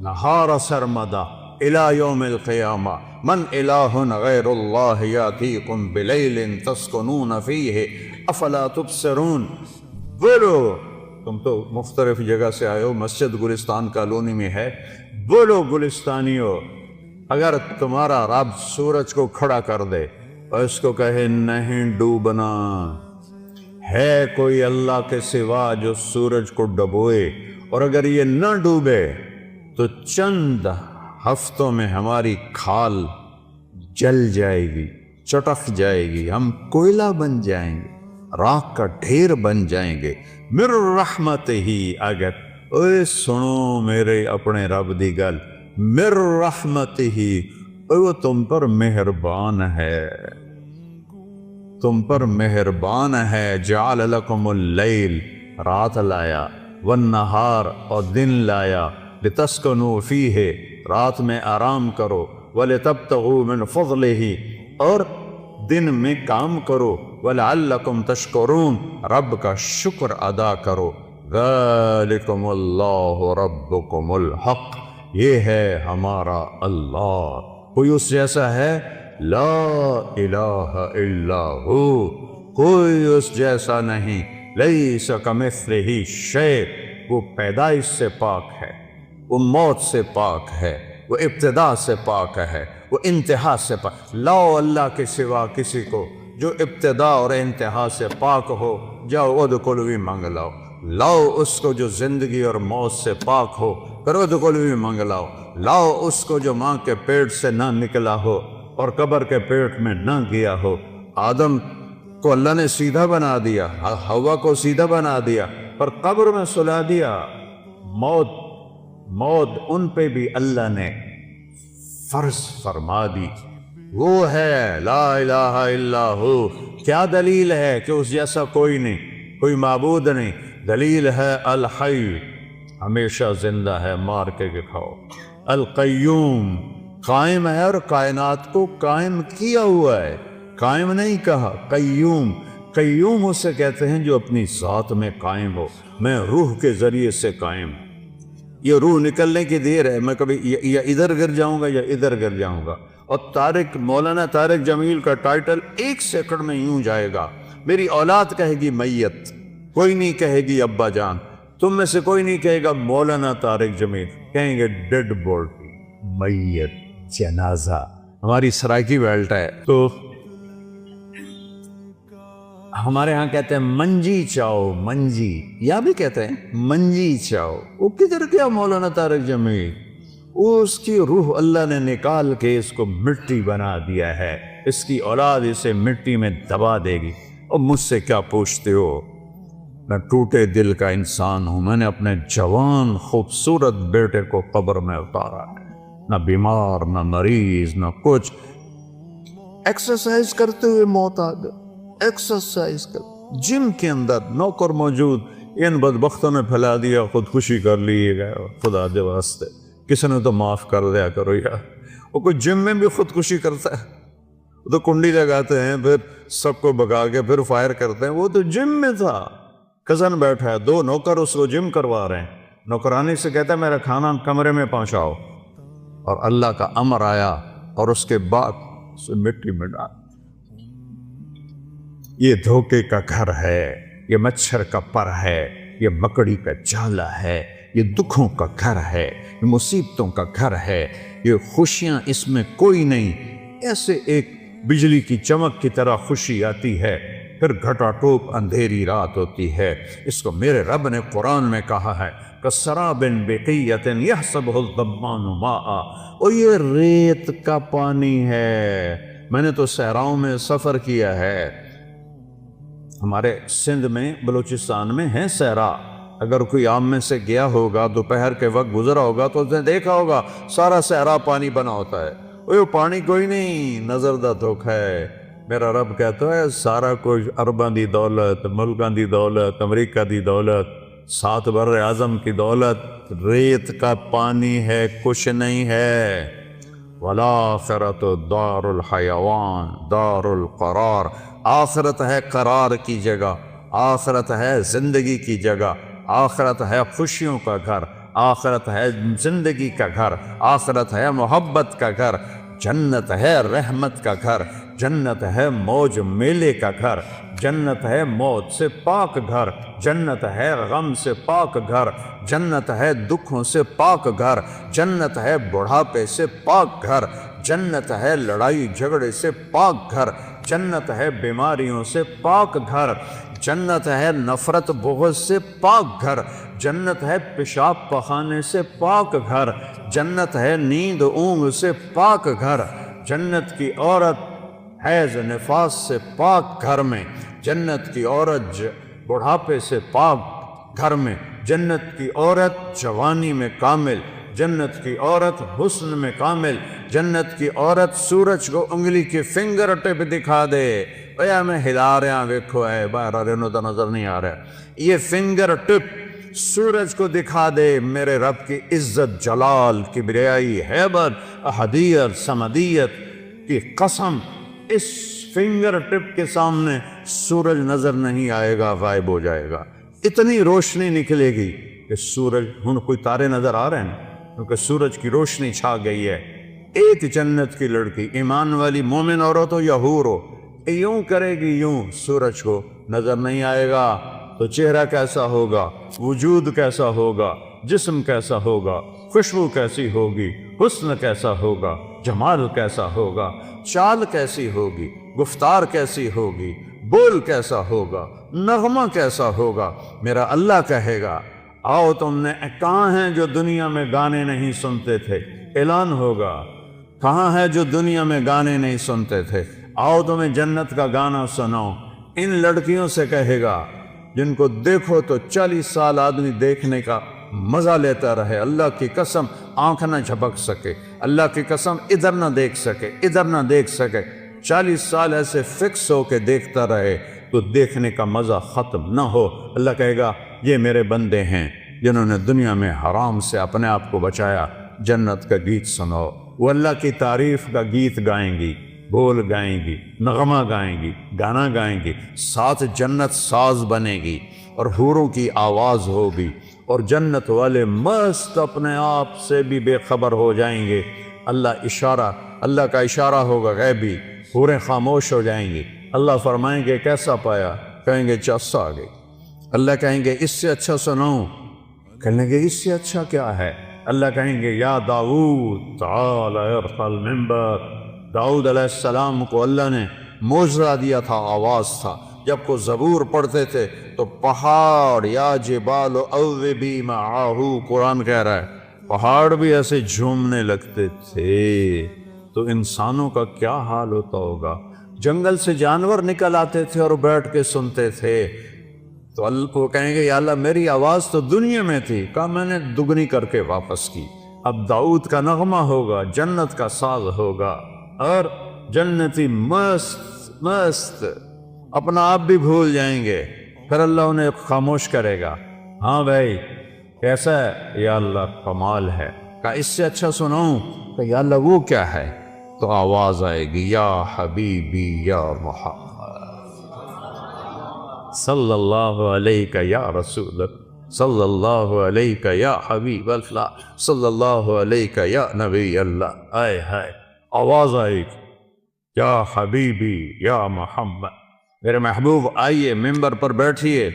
نہار سرمدا الى یوم القیامہ من الہ غیر اللہ یاتیکم بلیل تسکنون فیہ افلا تبصرون۔ بولو، تم تو مختلف جگہ سے آئے ہو، مسجد گلستان کالونی میں ہے، بولو گلستانیو، اگر تمہارا رب سورج کو کھڑا کر دے اور اس کو کہے نہیں ڈوبنا، ہے کوئی اللہ کے سوا جو سورج کو ڈبوئے، اور اگر یہ نہ ڈوبے تو چند ہفتوں میں ہماری کھال جل جائے گی، چٹک جائے گی، ہم کوئلہ بن جائیں گے، راکھ کا ڈھیر بن جائیں گے۔ مر رحمت ہی، اگر اوے سنو میرے اپنے رب دی گل، مر رحمت ہی، وہ تم پر مہربان ہے، تم پر مہربان ہے، جعل لکم اللیل، رات لایا، والنہار، اور دن لایا، لتسکنوا فیہ، رات میں آرام کرو، ولتبتغوا من فضلہ، اور دن میں کام کرو، ولعلکم تشکرون، رب کا شکر ادا کرو۔ ذالکم اللہ ربکم الحق، یہ ہے ہمارا اللہ، کوئی اس جیسا ہے؟ لا الہ الا ہو، کوئی اس جیسا نہیں، لیس کمثلہ شیء، وہ پیدائش سے پاک ہے، وہ موت سے پاک ہے، وہ ابتدا سے پاک ہے، وہ انتہا سے پاک۔ لاؤ اللہ کے سوا کسی کو جو ابتدا اور انتہا سے پاک ہو، جاؤ ادخلوا مانگ لاؤ، لاؤ اس کو جو زندگی اور موت سے پاک ہو، پھر ادخلوا مانگ لاؤ، لاؤ اس کو جو ماں کے پیٹ سے نہ نکلا ہو اور قبر کے پیٹ میں نہ گیا ہو۔ آدم کو اللہ نے سیدھا بنا دیا، حوا کو سیدھا بنا دیا، پر قبر میں سلا دیا۔ موت ان پہ بھی اللہ نے فرض فرما دی، وہ ہے لا الہ الا ہو۔ کیا دلیل ہے کہ اس جیسا کوئی نہیں، کوئی معبود نہیں؟ دلیل ہے الحی، ہمیشہ زندہ ہے، مار کے کھاؤ۔ القیوم، قائم ہے اور کائنات کو قائم کیا ہوا ہے، قائم نہیں کہا، قیوم۔ قیوم اسے کہتے ہیں جو اپنی ذات میں قائم ہو، میں روح کے ذریعے سے قائم ہوں، یہ روح نکلنے کی دیر ہے، میں کبھی یا ادھر گر جاؤں گا یا ادھر گر جاؤں گا۔ اور مولانا طارق جمیل کا ٹائٹل 1 سیکنڈ میں یوں جائے گا، میری اولاد کہے گی میت، کوئی نہیں کہے گی ابا جان، تم میں سے کوئی نہیں کہے گا مولانا طارق جمیل، کہیں گے ڈیڈ باڈی، میت، جنازہ۔ ہماری سرائکی بیلٹ ہے تو ہمارے ہاں کہتے ہیں منجی چاؤ، منجی، یا بھی کہتے ہیں منجی چاؤ۔ وہ کدھر گیا مولانا طارق جمیل؟ اس کی روح اللہ نے نکال کے اس کو مٹی بنا دیا ہے، اس کی اولاد اسے مٹی میں دبا دے گی۔ اور مجھ سے کیا پوچھتے ہو؟ میں ٹوٹے دل کا انسان ہوں، میں نے اپنے جوان خوبصورت بیٹے کو قبر میں اتارا ہے، نہ بیمار، نہ مریض، نہ کچھ، ایکسرسائز کرتے ہوئے موت آ گئی، ایکسرسائز کر، جم کے اندر نوکر موجود، ان بدبختوں نے پھیلا دیا، خودکشی کر لیے گئے، خدا دے واسطے کسی نے تو معاف کر دیا کرو یار۔ وہ کوئی جم میں بھی خودکشی کرتا ہے؟ وہ تو کنڈی لگاتے ہیں، پھر سب کو بگا کے پھر فائر کرتے ہیں۔ وہ تو جم میں تھا، کزن بیٹھا ہے، 2 نوکر اس کو جم کروا رہے ہیں، نوکرانی سے کہتا ہے میرا کھانا کمرے میں پہنچاؤ، اور اللہ کا امر آیا اور اس کے بعد اسے مٹی میں ڈال۔ یہ دھوکے کا گھر ہے، یہ مچھر کا پر ہے، یہ مکڑی کا جالا ہے، یہ دکھوں کا گھر ہے، یہ مصیبتوں کا گھر ہے، یہ خوشیاں اس میں کوئی نہیں۔ ایسے ایک بجلی کی چمک کی طرح خوشی آتی ہے، پھر گھٹا ٹوپ اندھیری رات ہوتی ہے۔ اس کو میرے رب نے قرآن میں کہا ہے کسراب بقیۃ یحسبہ الظمآن ماء، اور یہ ریت کا پانی ہے۔ میں نے تو صحراؤں میں سفر کیا ہے، ہمارے سندھ میں، بلوچستان میں ہے صحرا، اگر کوئی عام میں سے گیا ہوگا، دوپہر کے وقت گزرا ہوگا تو اس نے دیکھا ہوگا سارا صحرا پانی بنا ہوتا ہے، وہ پانی کوئی نہیں، نظر دا دھوکا ہے۔ میرا رب کہتا ہے سارا کچھ، ارباں دی دولت، ملکاں دی دولت، امریکہ دی دولت، 7 بر اعظم کی دولت، ریت کا پانی ہے، کچھ نہیں ہے۔ وَالْآخِرَةُ دَارُ الْحَيَوَانِ دَارُ الْقَرَارِ، آخرت ہے قرار کی جگہ، آخرت ہے زندگی کی جگہ، آخرت ہے خوشیوں کا گھر، آخرت ہے زندگی کا گھر، آخرت ہے محبت کا گھر، جنت ہے رحمت کا گھر، جنت ہے موج میلے کا گھر، جنت ہے موت سے پاک گھر، جنت ہے غم سے پاک گھر، جنت ہے دکھوں سے پاک گھر، جنت ہے بڑھاپے سے پاک گھر، جنت ہے لڑائی جھگڑے سے پاک گھر، جنت ہے بیماریوں سے پاک گھر، جنت ہے نفرت بغض سے پاک گھر، جنت ہے پیشاب پخانے سے پاک گھر، جنت ہے نیند اونگ سے پاک گھر، جنت کی عورت حیض نفاس سے پاک گھر میں، جنت کی عورت بڑھاپے سے پاک گھر میں، جنت کی عورت جوانی میں کامل، جنت کی عورت حسن میں کامل، جنت کی عورت سورج کو انگلی کی فنگر ٹپ دکھا دے، اے میں ہلا رہا ویکھو اے باہر رہنو تو نظر نہیں آ رہا، یہ فنگر ٹپ سورج کو دکھا دے میرے رب کی عزت جلال کبریائی حیبت احدیت سمدیت کی قسم، اس فنگر ٹپ کے سامنے سورج نظر نہیں آئے گا، غائب ہو جائے گا، اتنی روشنی نکلے گی کہ سورج ہن کوئی تارے نظر آ رہے ہیں کیونکہ سورج کی روشنی چھا گئی ہے۔ ایک جنت کی لڑکی ایمان والی مومن عورت ہو یا حور ہو، یوں کرے گی یوں، سورج کو نظر نہیں آئے گا تو چہرہ کیسا ہوگا، وجود کیسا ہوگا، جسم کیسا ہوگا، خوشبو کیسی ہوگی، حسن کیسا ہوگا، جمال کیسا ہوگا، چال کیسی ہوگی، گفتار کیسی ہوگی، بول کیسا ہوگا، نغمہ کیسا ہوگا۔ میرا اللہ کہے گا آؤ تم نے کہاں ہیں جو دنیا میں گانے نہیں سنتے تھے، اعلان ہوگا کہاں ہے جو دنیا میں گانے نہیں سنتے تھے، آؤ تمہیں جنت کا گانا سناؤ۔ ان لڑکیوں سے کہے گا جن کو دیکھو تو 40 سال آدمی دیکھنے کا مزہ لیتا رہے، اللہ کی قسم آنکھ نہ جھپک سکے، اللہ کی قسم ادھر نہ دیکھ سکے، ادھر نہ دیکھ سکے، 40 سال ایسے فکس ہو کے دیکھتا رہے تو دیکھنے کا مزہ ختم نہ ہو۔ اللہ کہے گا یہ میرے بندے ہیں جنہوں نے دنیا میں حرام سے اپنے آپ کو بچایا، جنت کا گیت سنو۔ وہ اللہ کی تعریف کا گیت گائیں گی، بول گائیں گی، نغمہ گائیں گی، گانا گائیں گی، ساتھ جنت ساز بنے گی اور حوروں کی آواز ہوگی، اور جنت والے مست اپنے آپ سے بھی بے خبر ہو جائیں گے۔ اللہ کا اشارہ ہوگا غیبی، حوریں خاموش ہو جائیں گی۔ اللہ فرمائیں گے کیسا پایا؟ کہیں گے چس آ گئی۔ اللہ کہیں گے اس سے اچھا سناؤں؟ کہنے گے اس سے اچھا کیا ہے؟ اللہ کہیں گے یا داؤد تعال ارفع المنبر۔ داؤد علیہ السلام کو اللہ نے معجزہ دیا تھا، آواز تھا، جب کو زبور پڑھتے تھے تو پہاڑ یا جبال اوبی معاہ، قرآن کہہ رہا ہے پہاڑ بھی ایسے جھومنے لگتے تھے، تو انسانوں کا کیا حال ہوتا ہوگا؟ جنگل سے جانور نکل آتے تھے اور بیٹھ کے سنتے تھے، تو اللہ کو کہیں گے یا اللہ میری آواز تو دنیا میں تھی، کہا میں نے دگنی کر کے واپس کی۔ اب داؤد کا نغمہ ہوگا، جنت کا ساز ہوگا، اور جنتی مست مست اپنا آپ بھی بھول جائیں گے، پھر اللہ انہیں خاموش کرے گا۔ ہاں بھائی کیسا ہے؟ یا اللہ کمال ہے۔ کہا اس سے اچھا سناؤں؟ کہ یا اللہ وہ کیا ہے؟ تو آواز آئے گی یا حبیبی یا محمد صلی اللہ علیہ یا رسول، صلی اللہ علیہ یا حبیب اللہ، صلی اللہ علیہ یا نبی اللہ۔ آئے ہائے آواز آئے گی یا حبیبی یا محمد، میرے محبوب آئیے ممبر پر بیٹھیے،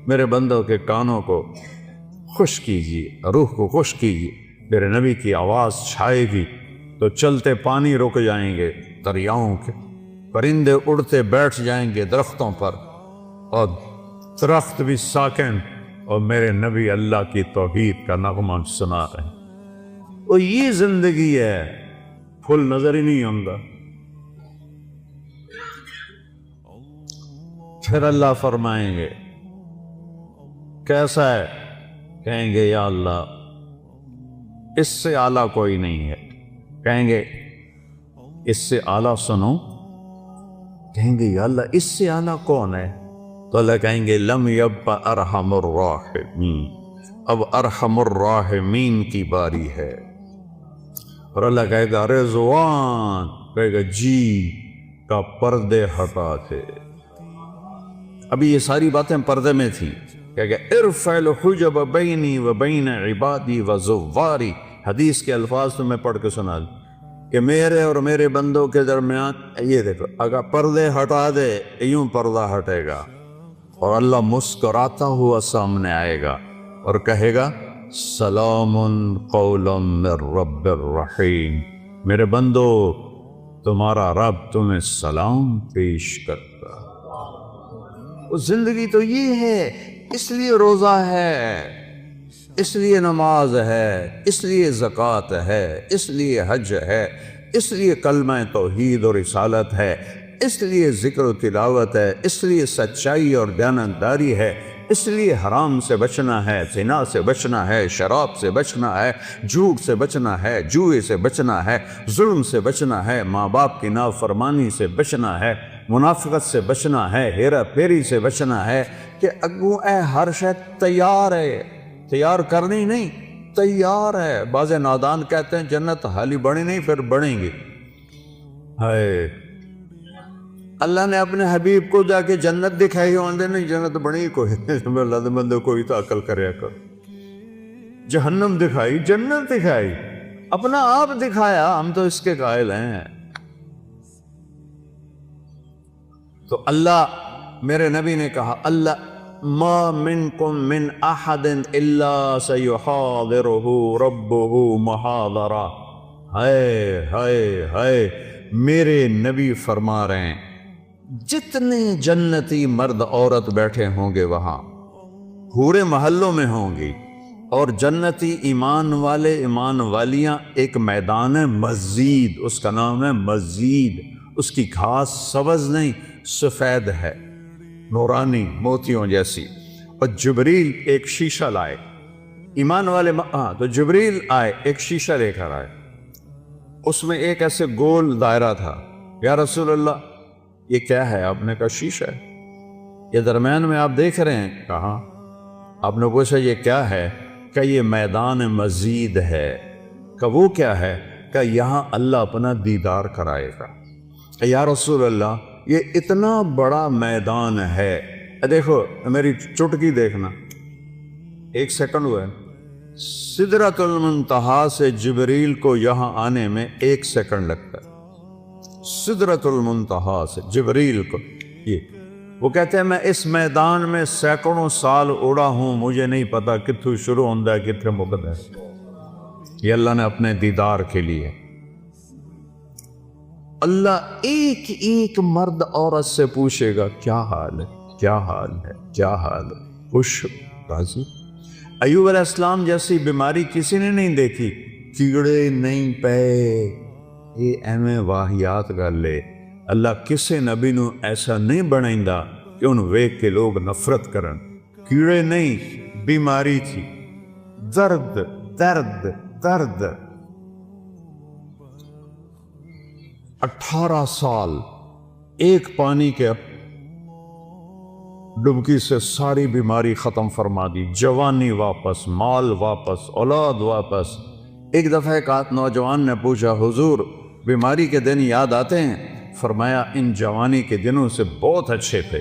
میرے بندوں کے کانوں کو خوش کیجیے، روح کو خوش کیجیے۔ میرے نبی کی آواز چھائے گی تو چلتے پانی رک جائیں گے دریاؤں کے، پرندے اڑتے بیٹھ جائیں گے درختوں پر، اور درخت بھی ساکن، اور میرے نبی اللہ کی توحید کا نغمہ سنا رہے ہیں۔ اور یہ زندگی ہے، پھول نظر ہی نہیں آؤں گا۔ پھر اللہ فرمائیں گے کیسا ہے؟ کہیں گے یا اللہ اس سے اعلیٰ کوئی نہیں ہے۔ کہیں گے اس سے اعلیٰ سنو؟ کہیں گے یا اللہ اس سے اعلیٰ کون ہے؟ تو اللہ کہیں گے لم یبق ارحم الراحمین، اب ارحم الراحمین کی باری ہے۔ اور اللہ کہے گا رضوان، کہے گا جی کا پردے ہٹا تھے۔ ابھی یہ ساری باتیں پردے میں تھی، کیا کہ ارفع الحجب بینی و بین عبادی و زواری، حدیث کے الفاظ تو میں پڑھ کے سنا دوں کہ میرے اور میرے بندوں کے درمیان یہ دیکھو، اگر پردے ہٹا دے یوں پردہ ہٹے گا اور اللہ مسکراتا ہوا سامنے آئے گا اور کہے گا سلام قولا من رب الرحیم، میرے بندو تمہارا رب تمہیں سلام پیش کرتا۔ وہ زندگی تو یہ ہے، اس لیے روزہ ہے، اس لیے نماز ہے، اس لیے زکوٰۃ ہے، اس لیے حج ہے، اس لیے کلمہ توحید اور رسالت ہے، اس لیے ذکر و تلاوت ہے، اس لیے سچائی اور دیانتداری ہے، اس لیے حرام سے بچنا ہے، زنا سے بچنا ہے، شراب سے بچنا ہے، جھوٹ سے بچنا ہے، جوئے سے بچنا ہے، ظلم سے بچنا ہے، ماں باپ کی نافرمانی سے بچنا ہے، منافقت سے بچنا ہے، ہیرا پھیری سے بچنا ہے، کہ اگوں اے ہر شے تیار ہے، تیار کرنی نہیں، تیار ہے۔ بعض نادان کہتے ہیں جنت حالی بڑی نہیں پھر بڑھیں گی۔ ہائے، اللہ نے اپنے حبیب کو جا کے جنت دکھائی، ہوندے نہیں جنت بڑی کوئی اللہ دے بندے کوئی تو عقل کریا کر۔ جہنم دکھائی، جنت دکھائی، اپنا آپ دکھایا، ہم تو اس کے قائل ہیں۔ تو اللہ، میرے نبی نے کہا اللہ ما منکم من احد الا سیحاضرہ ربہ محاضرہ۔ ہائے ہائے ہائے، میرے نبی فرما رہے ہیں جتنے جنتی مرد عورت بیٹھے ہوں گے وہاں پورے محلوں میں ہوں گی، اور جنتی ایمان والے ایمان والیاں، ایک میدان ہے مزید، اس کا نام ہے مزید، اس کی گھاس سبز نہیں سفید ہے، نورانی موتیوں جیسی، اور جبریل ایک شیشہ لائے، ایمان والے تو جبریل آئے ایک شیشہ لے کر آئے، اس میں ایک ایسے گول دائرہ تھا۔ یا رسول اللہ یہ کیا ہے؟ آپ نے کہا شیشہ ہے، یہ درمیان میں آپ دیکھ رہے ہیں؟ کہاں؟ آپ نے پوچھا یہ کیا ہے؟ کہ یہ میدان مزید ہے۔ کہ وہ کیا ہے؟ کہ یہاں اللہ اپنا دیدار کرائے گا۔ کہ یا رسول اللہ یہ اتنا بڑا میدان ہے، دیکھو میری چٹکی دیکھنا، ایک سیکنڈ ہوا ہے، سدرۃ المنتہا سے جبریل کو یہاں آنے میں 1 سیکنڈ لگتا ہے، سدرۃ المنتہا سے جبریل کو۔ یہ وہ کہتے ہیں میں اس میدان میں سینکڑوں سال اڑا ہوں، مجھے نہیں پتا کتھوں شروع ہوندہ ہے کتھے مقد ہے۔ یہ اللہ نے اپنے دیدار کے لیے، اللہ ایک ایک مرد عورت سے پوچھے گا کیا حال ہے، کیا حال ہے، کیا حال ہے، خوش راضی؟ ایوب علیہ السلام جیسی بیماری کسی نے نہیں دیکھی، کیڑے نہیں پے، یہ ایویں واہیات گل لے۔ اللہ کسے نبی نو ایسا نہیں بنائندا کہ ان ویک کے لوگ نفرت کرن، کیڑے نہیں، بیماری تھی، درد درد درد۔ 18 سال ایک پانی کے ڈبکی سے ساری بیماری ختم فرما دی، جوانی واپس، مال واپس، اولاد واپس۔ ایک دفعہ ایک نوجوان نے پوچھا حضور بیماری کے دن یاد آتے ہیں؟ فرمایا ان جوانی کے دنوں سے بہت اچھے تھے۔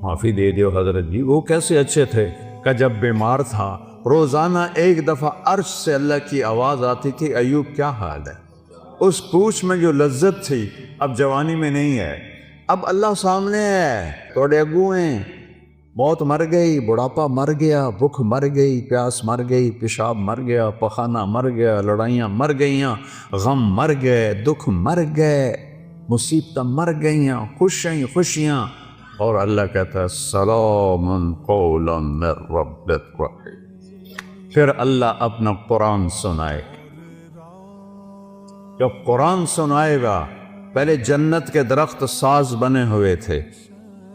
معافی دے دیو حضرت جی، وہ کیسے اچھے تھے؟ کہ جب بیمار تھا روزانہ ایک دفعہ عرش سے اللہ کی آواز آتی تھی ایوب کیا حال ہے؟ اس پوچھ میں جو لذت تھی اب جوانی میں نہیں ہے۔ اب اللہ سامنے ہے، توڑے اگو ہیں، موت مر گئی، بڑھاپا مر گیا، بھوک مر گئی، پیاس مر گئی، پیشاب مر گیا، پخانہ مر گیا، لڑائیاں مر گئیاں، غم مر گئے، دکھ مر گئے، مصیبتیں مر گئیاں، خوشیاں، اور اللہ کہتا ہے سلام قولا من رب الرحیم۔ پھر اللہ اپنا قرآن سنائے، جب قرآن سنائے گا، پہلے جنت کے درخت ساز بنے ہوئے تھے،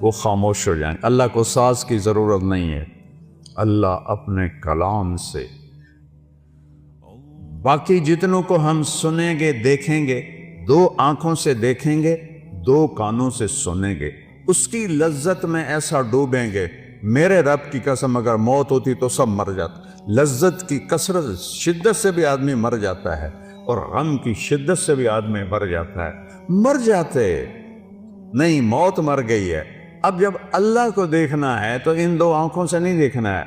وہ خاموش ہو جائیں۔ اللہ کو ساز کی ضرورت نہیں ہے، اللہ اپنے کلام سے باقی جتنوں کو ہم سنیں گے دیکھیں گے، 2 آنکھوں سے دیکھیں گے، 2 کانوں سے سنیں گے، اس کی لذت میں ایسا ڈوبیں گے۔ میرے رب کی قسم اگر موت ہوتی تو سب مر جاتا، لذت کی کثرت شدت سے بھی آدمی مر جاتا ہے، اور غم کی شدت سے بھی آدمی مر جاتا ہے۔ مر جاتے نہیں، موت مر گئی ہے، اب جب اللہ کو دیکھنا ہے تو ان دو آنکھوں سے نہیں دیکھنا ہے.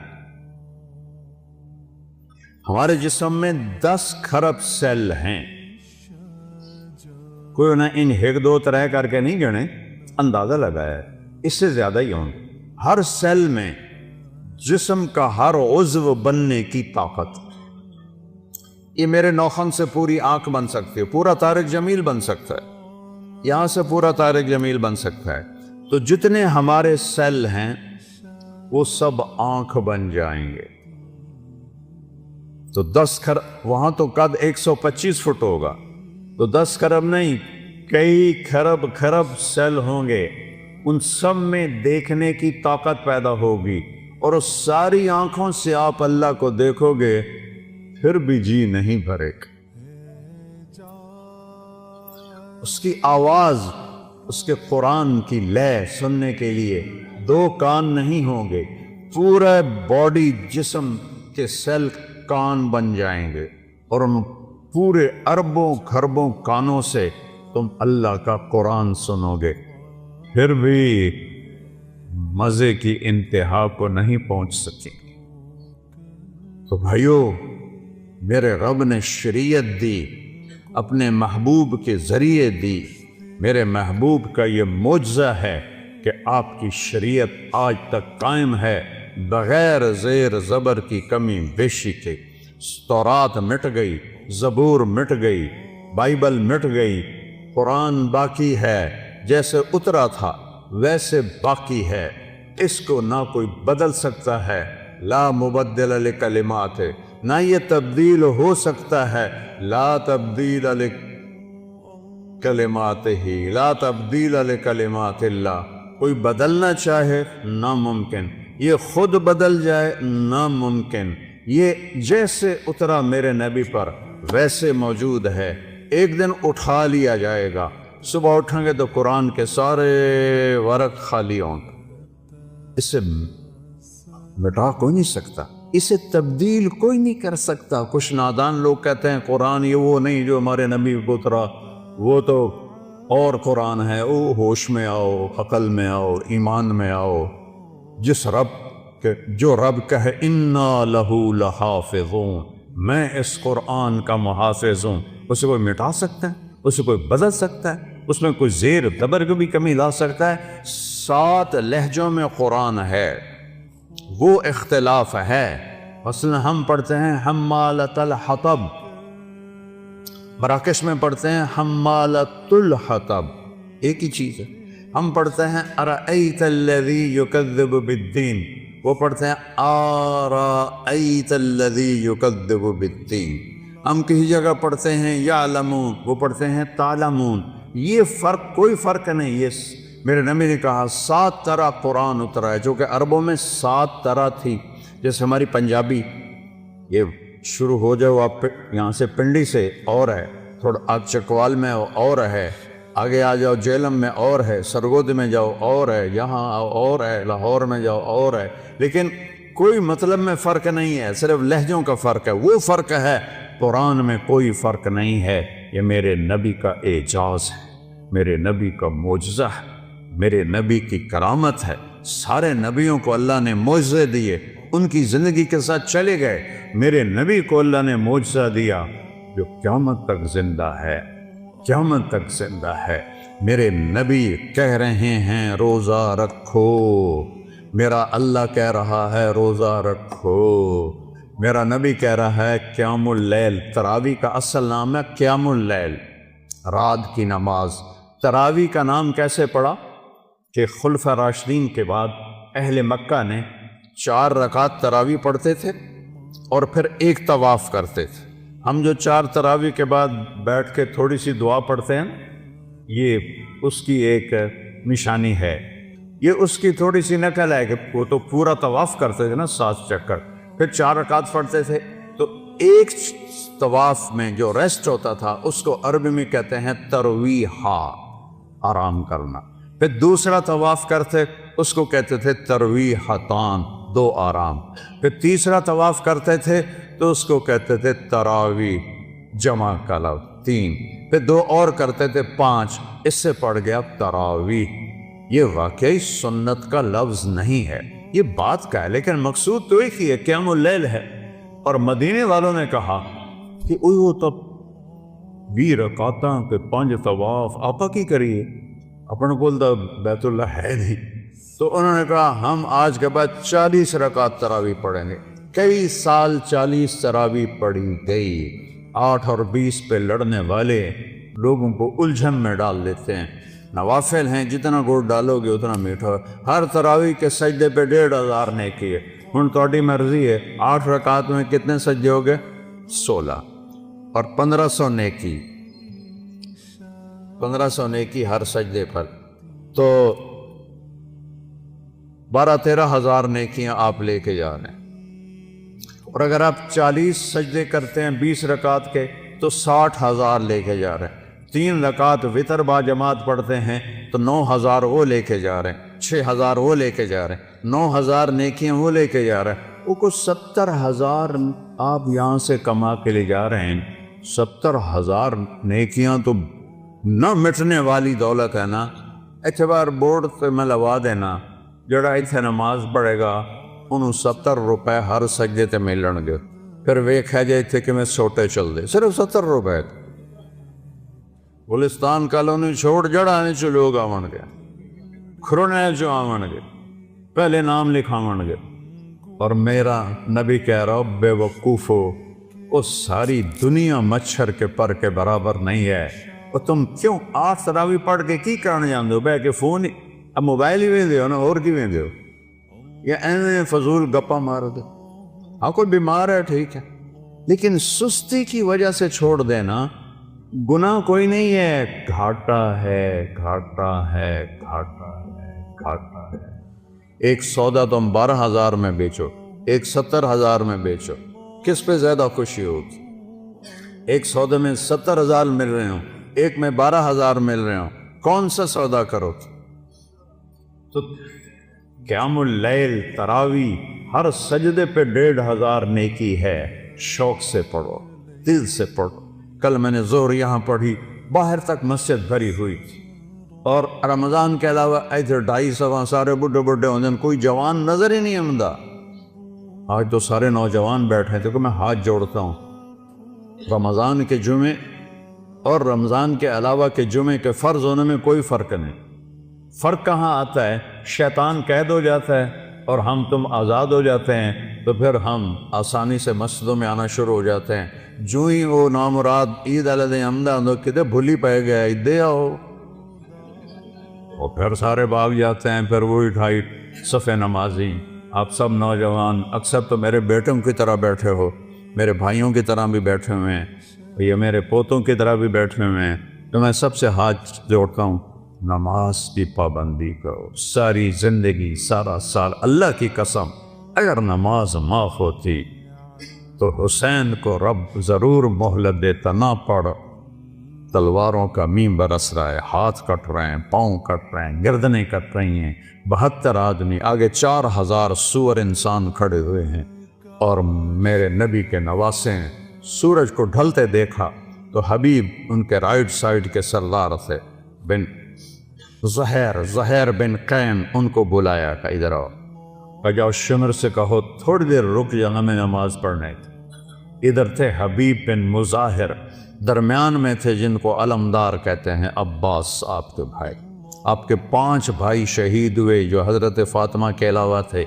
ہمارے جسم میں 10 کھرب سیل ہیں. کوئی نہ ان 1 2 3 کر کے نہیں گنے، اندازہ لگایا ہے اس سے زیادہ ہی ہوں. ہر سیل میں جسم کا ہر عضو بننے کی طاقت. یہ میرے نوخن سے پوری آنکھ بن سکتی ہے، پورا طارق جمیل بن سکتا ہے، یہاں سے پورا طارق جمیل بن سکتا ہے. تو جتنے ہمارے سیل ہیں وہ سب آنکھ بن جائیں گے. تو 10 کھرب، وہاں تو قد 125 فٹ ہوگا، تو 10 کھرب نہیں، کئی کھرب سیل ہوں گے. ان سب میں دیکھنے کی طاقت پیدا ہوگی، اور اس ساری آنکھوں سے آپ اللہ کو دیکھو گے پھر بھی جی نہیں بھرے گا. اس کی آواز، اس کے قرآن کی لے سننے کے لیے 2 کان نہیں ہوں گے، پورے باڈی جسم کے سیل کان بن جائیں گے، اور ان پورے اربوں کھربوں کانوں سے تم اللہ کا قرآن سنو گے، پھر بھی مزے کی انتہا کو نہیں پہنچ سکیں. تو بھائیو، میرے رب نے شریعت دی، اپنے محبوب کے ذریعے دی. میرے محبوب کا یہ معجزہ ہے کہ آپ کی شریعت آج تک قائم ہے بغیر زیر زبر کی کمی بیشی کے. تورات مٹ گئی، زبور مٹ گئی، بائبل مٹ گئی، قرآن باقی ہے، جیسے اترا تھا ویسے باقی ہے. اس کو نہ کوئی بدل سکتا ہے، لا مبدل لکلمات، نہ یہ تبدیل ہو سکتا ہے، لا تبدیل لکلمات ہی، لا تبدیل لکلمات اللہ. کوئی بدلنا چاہے ناممکن، یہ خود بدل جائے ناممکن. یہ جیسے اترا میرے نبی پر ویسے موجود ہے. ایک دن اٹھا لیا جائے گا، صبح اٹھیں گے تو قرآن کے سارے ورق خالی ہوں گے. اسے مٹا کوئی نہیں سکتا، اسے تبدیل کوئی نہیں کر سکتا. کچھ نادان لوگ کہتے ہیں قرآن یہ وہ نہیں جو ہمارے نبی کو اترا، وہ تو اور قرآن ہے. او ہوش میں آؤ، عقل میں آؤ، ایمان میں آؤ. جس رب کہ جو رب کہے انا لہو لحافظون، میں اس قرآن کا محافظ ہوں، اسے کوئی مٹا سکتا ہے؟ اسے کوئی بدل سکتا ہے؟ اس میں کوئی زیر دبر کو بھی کمی لا سکتا ہے؟ 7 لہجوں میں قرآن ہے، وہ اختلاف ہے. مثلا ہم پڑھتے ہیں حمالۃ الحطب، مراکش میں پڑھتے ہیں حمالۃ الحطب، ایک ہی چیز ہے. ہم پڑھتے ہیں ارأیت الذی یکذب بالدین، وہ پڑھتے ہیں آرأیت الذی یکذب بالدین. ہم کسی جگہ پڑھتے ہیں یعلمون، وہ پڑھتے ہیں تعلمون. یہ فرق، کوئی فرق نہیں. یہ میرے نبی نے کہا 7 طرح قرآن اترا ہے، جو کہ عربوں میں 7 طرح تھی. جیسے ہماری پنجابی، یہ شروع ہو جاؤ آپ یہاں سے پنڈی سے اور ہے، تھوڑا آگ چکوال میں اور ہے، آگے آ جاؤ جیلم میں اور ہے، سرگود میں جاؤ اور ہے، یہاں آؤ اور ہے، لاہور میں جاؤ اور ہے. لیکن کوئی مطلب میں فرق نہیں ہے، صرف لہجوں کا فرق ہے. وہ فرق ہے، قرآن میں کوئی فرق نہیں ہے. یہ میرے نبی کا اعجاز ہے، میرے نبی کا معجزہ ہے، میرے نبی کی کرامت ہے. سارے نبیوں کو اللہ نے معجزے دیے، ان کی زندگی کے ساتھ چلے گئے. میرے نبی کو اللہ نے معجزہ دیا جو قیامت تک زندہ ہے، قیامت تک زندہ ہے. میرے نبی کہہ رہے ہیں روزہ رکھو، میرا اللہ کہہ رہا ہے روزہ رکھو. میرا نبی کہہ رہا ہے قیام اللیل. تراویح کا اصل نام ہے قیام اللیل، رات کی نماز. تراویح کا نام کیسے پڑا؟ کہ خلفاء راشدین کے بعد اہل مکہ نے 4 رکعت تراویح پڑھتے تھے اور پھر ایک طواف کرتے تھے. ہم جو 4 تراویح کے بعد بیٹھ کے تھوڑی سی دعا پڑھتے ہیں، یہ اس کی ایک نشانی ہے. یہ اس کی تھوڑی سی نقل ہے کہ وہ تو پورا طواف کرتے تھے نا 7 چکر، پھر 4 رکعت پڑھتے تھے. تو ایک طواف میں جو ریسٹ ہوتا تھا اس کو عربی میں کہتے ہیں ترویحا، آرام کرنا. پھر دوسرا طواف کرتے اس کو کہتے تھے ترویحتان، 2 آرام. پھر تیسرا طواف کرتے تھے تو اس کو کہتے تھے تراویح، جمع کلو 3. پھر 2 اور کرتے تھے 5، اس سے پڑ گیا تراویح. یہ واقعی سنت کا لفظ نہیں ہے، یہ بات کا ہے، لیکن مقصود تو ایک ہی ہے، قیام اللیل ہے۔ اور مدینے والوں نے کہا کہ وہ تب 20 رکعتاں کے 5 طواف آپا کی کریے، اپنے کول تو بیت اللہ ہے نہیں، تو انہوں نے کہا ہم آج کے بعد 40 رکعت تراویح پڑھیں گے۔ کئی سال 40 تراویح پڑھی گئی۔ 8 اور 20 پہ لڑنے والے لوگوں کو الجھن میں ڈال دیتے ہیں۔ نوافل ہیں، جتنا گڑ ڈالو گے اتنا میٹھا۔ ہر تراویح کے سجدے پہ 1500 نیکی ہے۔ ہن تہاڈی مرضی ہے 8 رکعت میں کتنے سجدے ہو گئے؟ 16 اور 1500 نیکی، 1500 نیکی ہر سجدے پر، تو 12-13 ہزار نیکیاں آپ لے کے جا رہے ہیں۔ اور اگر آپ 40 سجدے کرتے ہیں 20 رکعت کے تو 60,000 لے کے جا رہے ہیں۔ 3 رکعت وتر با جماعت پڑھتے ہیں تو 9,000 وہ لے کے جا رہے ہیں، 6,000 وہ لے کے جا رہے ہیں، 9,000 نیکیاں وہ لے کے جا رہے ہیں۔ وہ کچھ 70,000 آپ یہاں سے کما کے لے جا رہے ہیں۔ 70,000 نیکیاں تو نہ مٹنے والی دولت ہے نا۔ اعتبار بورڈ سے میں لوا دینا، جڑا ایتھے نماز پڑھے گا انہوں 70 روپے ہر سجدے تے ملن گے۔ پھر ویکھا جائے تھے کہ میں سوٹے چل دے، صرف 70 روپے۔ گلستان کالونی چھوڑ جڑانے چو لوگ آون گے، کھرونے چو آون گے، پہلے نام لکھاون گے۔ اور میرا نبی کہہ رہا بے وقوفو، وہ ساری دنیا مچھر کے پر کے برابر نہیں ہے۔ اور تم کیوں 8 تراویح پڑھ کے کی کرنے جاندے ہو؟ بے کہ فون اب موبائل ہی ویندے ہو نا، اور کی ویندے ہو؟ یا ایویں فضول گپا مار دے؟ ہاں کوئی بیمار ہے ٹھیک ہے، لیکن سستی کی وجہ سے چھوڑ دینا گناہ کوئی نہیں ہے، گھاٹا ہے، گھاٹا ہے، گھاٹا ہے، گھاٹا ہے۔ ایک سودا تم 12,000 میں بیچو، ایک 70,000 میں بیچو، کس پہ زیادہ خوشی ہوگی؟ ایک سودے میں 70,000 مل رہے ہوں، ایک میں 12,000 مل رہے ہوں، کون سا سودا کرو؟ تو قیام اللیل تراویح ہر سجدے پہ 1,500 نیکی ہے۔ شوق سے پڑھو، دل سے پڑھو۔ کل میں نے زور یہاں پڑھی، باہر تک مسجد بھری ہوئی تھی، اور رمضان کے علاوہ ایتھے 250 سارے بڈھے بڈھے ہوندے، کوئی جوان نظر ہی نہیں آمدا۔ آج تو سارے نوجوان بیٹھے تھے کہ میں ہاتھ جوڑتا ہوں، رمضان کے جمعے اور رمضان کے علاوہ کے جمعے کے فرض ہونے میں کوئی فرق نہیں۔ فرق کہاں آتا ہے؟ شیطان قید ہو جاتا ہے اور ہم تم آزاد ہو جاتے ہیں، تو پھر ہم آسانی سے مسجدوں میں آنا شروع ہو جاتے ہیں۔ جو ہی وہ نامراد عید علیہ حمدہ کدے بھولی پہ گیا دے آؤ، اور پھر سارے بھاگ جاتے ہیں۔ پھر وہی 2.5 صفحے نمازی، آپ سب نوجوان اکثر تو میرے بیٹوں کی طرح بیٹھے ہو، میرے بھائیوں کی طرح بھی بیٹھے ہوئے ہیں، یہ میرے پوتوں کی طرح بھی بیٹھے ہوئے ہیں، تو میں سب سے ہاتھ جوڑتا ہوں، نماز کی پابندی کرو ساری زندگی، سارا سال۔ اللہ کی قسم اگر نماز معاف ہوتی تو حسین کو رب ضرور مہلت دیتا۔ نہ پڑھ، تلواروں کا میم برس رہا ہے، ہاتھ کٹ رہے ہیں، پاؤں کٹ رہے ہیں، گردنیں کٹ رہی ہیں، 72 آدمی، آگے 4,000 سور انسان کھڑے ہوئے ہیں، اور میرے نبی کے نواسے ہیں۔ سورج کو ڈھلتے دیکھا تو حبیب ان کے رائٹ سائڈ کے سردار تھے، بن زہیر بن قین، ان کو بلایا کہ ادھر آؤ، جاؤ شمر سے کہو تھوڑی دیر رک جانا، میں نماز پڑھنے تھی۔ ادھر تھے حبیب بن مظاہر، درمیان میں تھے جن کو علمدار کہتے ہیں، عباس آپ کے بھائی۔ آپ کے 5 بھائی شہید ہوئے جو حضرت فاطمہ کے علاوہ تھے۔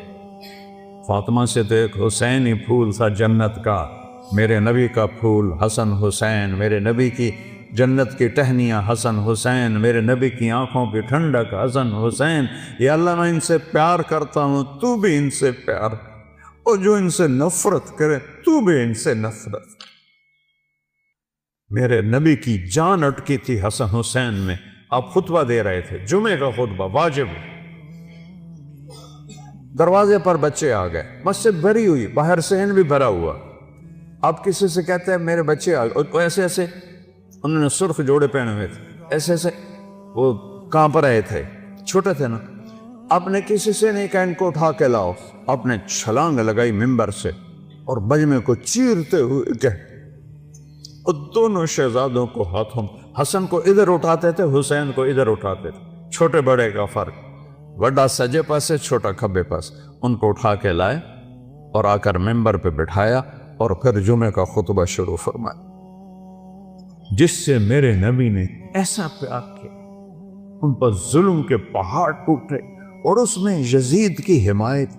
فاطمہ سے تو ایک حسین ہی پھول تھا جنت کا، میرے نبی کا پھول حسن حسین، میرے نبی کی جنت کی ٹہنیاں حسن حسین، میرے نبی کی آنکھوں کی ٹھنڈک حسن حسین۔ یا اللہ میں ان سے پیار کرتا ہوں، تو بھی ان سے پیار، اور جو ان سے نفرت کرے تو بھی ان سے نفرت۔ میرے نبی کی جان اٹکی تھی حسن حسین میں۔ آپ خطبہ دے رہے تھے، جمعے کا خطبہ واجب، دروازے پر بچے آ گئے، مسجد بھری ہوئی، باہر صحن بھی بھرا ہوا۔ آپ کسی سے کہتے ہیں میرے بچے آ گئے، اور ایسے ایسے انہوں نے سرخ جوڑے پہنے ہوئے تھے، ایسے ایسے وہ کانپ رہے تھے، چھوٹے تھے نا۔ آپ نے کسی سے نہیں کہا ان کو اٹھا کے لاؤ، آپ نے چھلانگ لگائی ممبر سے اور بجمے کو چیرتے ہوئے کہہ، اور دونوں شہزادوں کو ہاتھوں، حسن کو ادھر اٹھاتے تھے، حسین کو ادھر اٹھاتے تھے، چھوٹے بڑے کا فرق۔ بڑا سجے پاس ہے چھوٹا کھبے پاس، ان کو اٹھا کے لائے اور آ کر ممبر پہ بٹھایا اور پھر جمعے کا خطبہ شروع فرمایا، جس سے میرے نبی نے ایسا پیار کیا، ان پر ظلم کے پہاڑ ٹوٹے اور اس میں یزید کی حمایت۔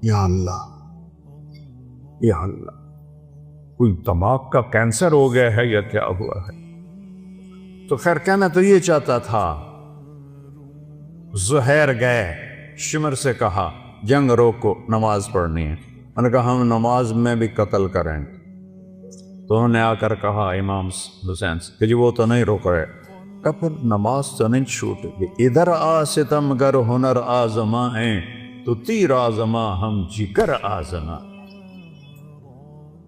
یا اللہ یا اللہ، کوئی دماغ کا کینسر ہو گیا ہے یا کیا ہوا ہے؟ تو خیر کہنا تو یہ چاہتا تھا۔ زہیر گئے، شمر سے کہا جنگ روکو، نماز پڑھنی ہے۔ انہوں نے کہا ہم نماز میں بھی قتل کریں۔ تو انہوں نے آ کر کہا امام حسین سے کہ جی وہ تو نہیں روک رہے، کہ پھر نماز تو نہیں چھوٹے گی۔ ادھر آ ستم گر ہنر آزما ہیں تو تیر آزما ہم جگر آزما۔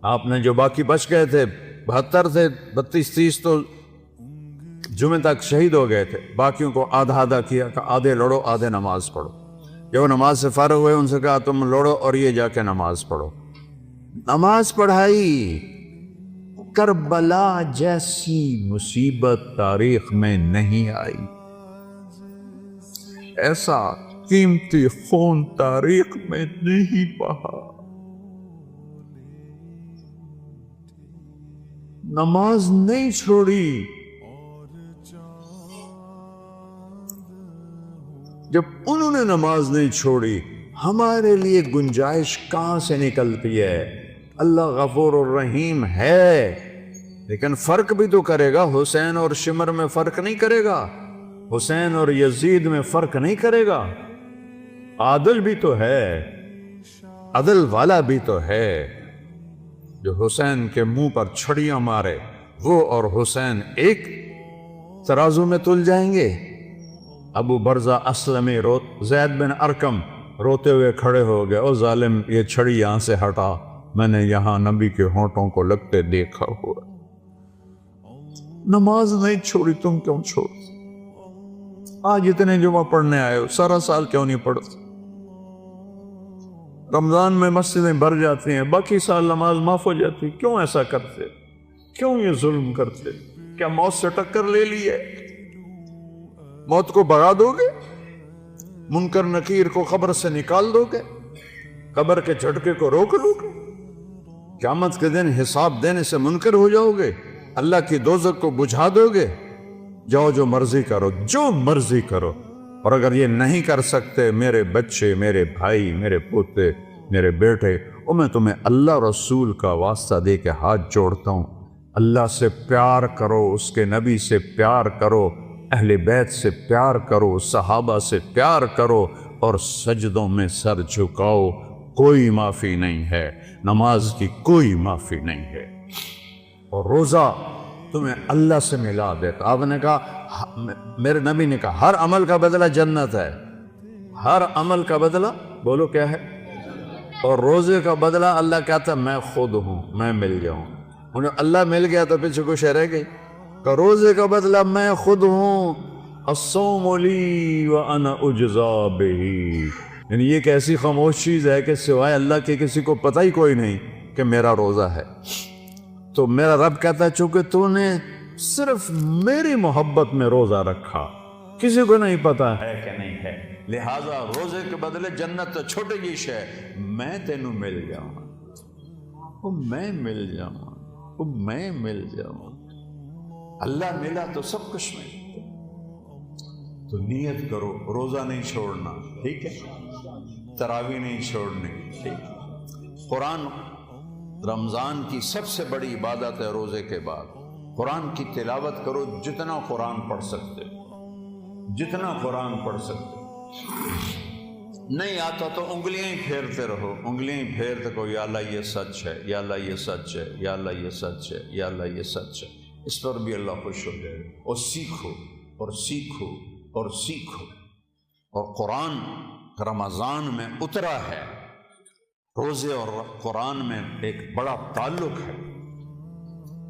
آپ نے جو باقی بچ گئے تھے 72 تھے، 32 30 تو جمعے تک شہید ہو گئے تھے، باقیوں کو آدھا آدھا کیا کہ آدھے لڑو آدھے نماز پڑھو۔ جب وہ نماز سے فارغ ہوئے ان سے کہا تم لڑو اور یہ جا کے نماز پڑھو۔ نماز پڑھائی۔ کربلا جیسی مصیبت تاریخ میں نہیں آئی، ایسا قیمتی خون تاریخ میں نہیں بہا۔ نماز نہیں چھوڑی۔ جب انہوں نے نماز نہیں چھوڑی، ہمارے لیے گنجائش کہاں سے نکلتی ہے؟ اللہ غفور الرحیم ہے، لیکن فرق بھی تو کرے گا۔ حسین اور شمر میں فرق نہیں کرے گا، حسین اور یزید میں فرق نہیں کرے گا۔ عادل بھی تو ہے، عدل والا بھی تو ہے۔ جو حسین کے منہ پر چھڑیاں مارے وہ اور حسین ایک ترازو میں تل جائیں گے؟ ابو برزہ اسلمی زید بن ارکم روتے ہوئے کھڑے ہو گئے، او ظالم یہ چھڑی یہاں سے ہٹا، میں نے یہاں نبی کے ہونٹوں کو لگتے دیکھا ہوا۔ نماز نہیں چھوڑی، تم کیوں چھوڑ؟ آج اتنے جمعہ پڑھنے آئے ہو، سارا سال کیوں نہیں پڑھتے؟ رمضان میں مسجدیں بھر جاتی ہیں، باقی سال نماز معاف ہو جاتی، کیوں ایسا کرتے؟ کیوں یہ ظلم کرتے؟ کیا موت سے ٹکر لے لی ہے؟ موت کو بھگا دو گے؟ منکر نکیر کو قبر سے نکال دو گے؟ قبر کے جھٹکے کو روک لو گے؟ قیامت کے دن حساب دینے سے منکر ہو جاؤ گے؟ اللہ کی دوزخ کو بجھا دو گے؟ جاؤ جو مرضی کرو، جو مرضی کرو۔ اور اگر یہ نہیں کر سکتے میرے بچے، میرے بھائی، میرے پوتے، میرے بیٹے، اور میں تمہیں اللہ رسول کا واسطہ دے کے ہاتھ جوڑتا ہوں، اللہ سے پیار کرو، اس کے نبی سے پیار کرو، اہل بیت سے پیار کرو، صحابہ سے پیار کرو، اور سجدوں میں سر جھکاؤ۔ کوئی معافی نہیں ہے، نماز کی کوئی معافی نہیں ہے۔ اور روزہ تمہیں اللہ سے ملا دیتا۔ آپ نے کہا، میرے نبی نے کہا ہر عمل کا بدلہ جنت ہے، ہر عمل کا بدلہ بولو کیا ہے؟ اور روزے کا بدلہ اللہ کہتا ہے میں خود ہوں، میں مل جاؤں۔ انہیں اللہ مل گیا تو پیچھے کچھ رہ گئی کہ روزے کا بدلہ میں خود ہوں، الصوم لی وانا اجزا بہ۔ یعنی یہ ایک ایسی خاموش چیز ہے کہ سوائے اللہ کے کسی کو پتہ ہی کوئی نہیں کہ میرا روزہ ہے۔ تو میرا رب کہتا ہے چونکہ تو نے صرف میری محبت میں روزہ رکھا، کسی کو نہیں پتا ہے کہ نہیں ہے، لہٰذا روزے کے بدلے جنت تو چھوٹی جی شے، میں تینوں مل جاؤں، میں مل جاؤں، میں مل جاؤں۔ اللہ ملا تو سب کچھ مل۔ تو نیت کرو روزہ نہیں چھوڑنا، ٹھیک ہے؟ تراویح نہیں چھوڑنی، ٹھیک ہے؟ قرآن، رمضان کی سب سے بڑی عبادت ہے روزے کے بعد۔ قرآن کی تلاوت کرو، جتنا قرآن پڑھ سکتے، جتنا قرآن پڑھ سکتے۔ نہیں آتا تو انگلیاں ہی پھیرتے رہو، انگلیاں ہی پھیرتے کہو یا اللہ یہ سچ ہے، یا اللہ یہ سچ ہے، یا اللہ یہ سچ ہے، یا اللہ یہ سچ ہے۔ اس پر بھی اللہ خوش ہو جائے۔ اور سیکھو اور سیکھو اور سیکھو۔ اور قرآن رمضان میں اترا ہے، روزے اور قرآن میں ایک بڑا تعلق ہے۔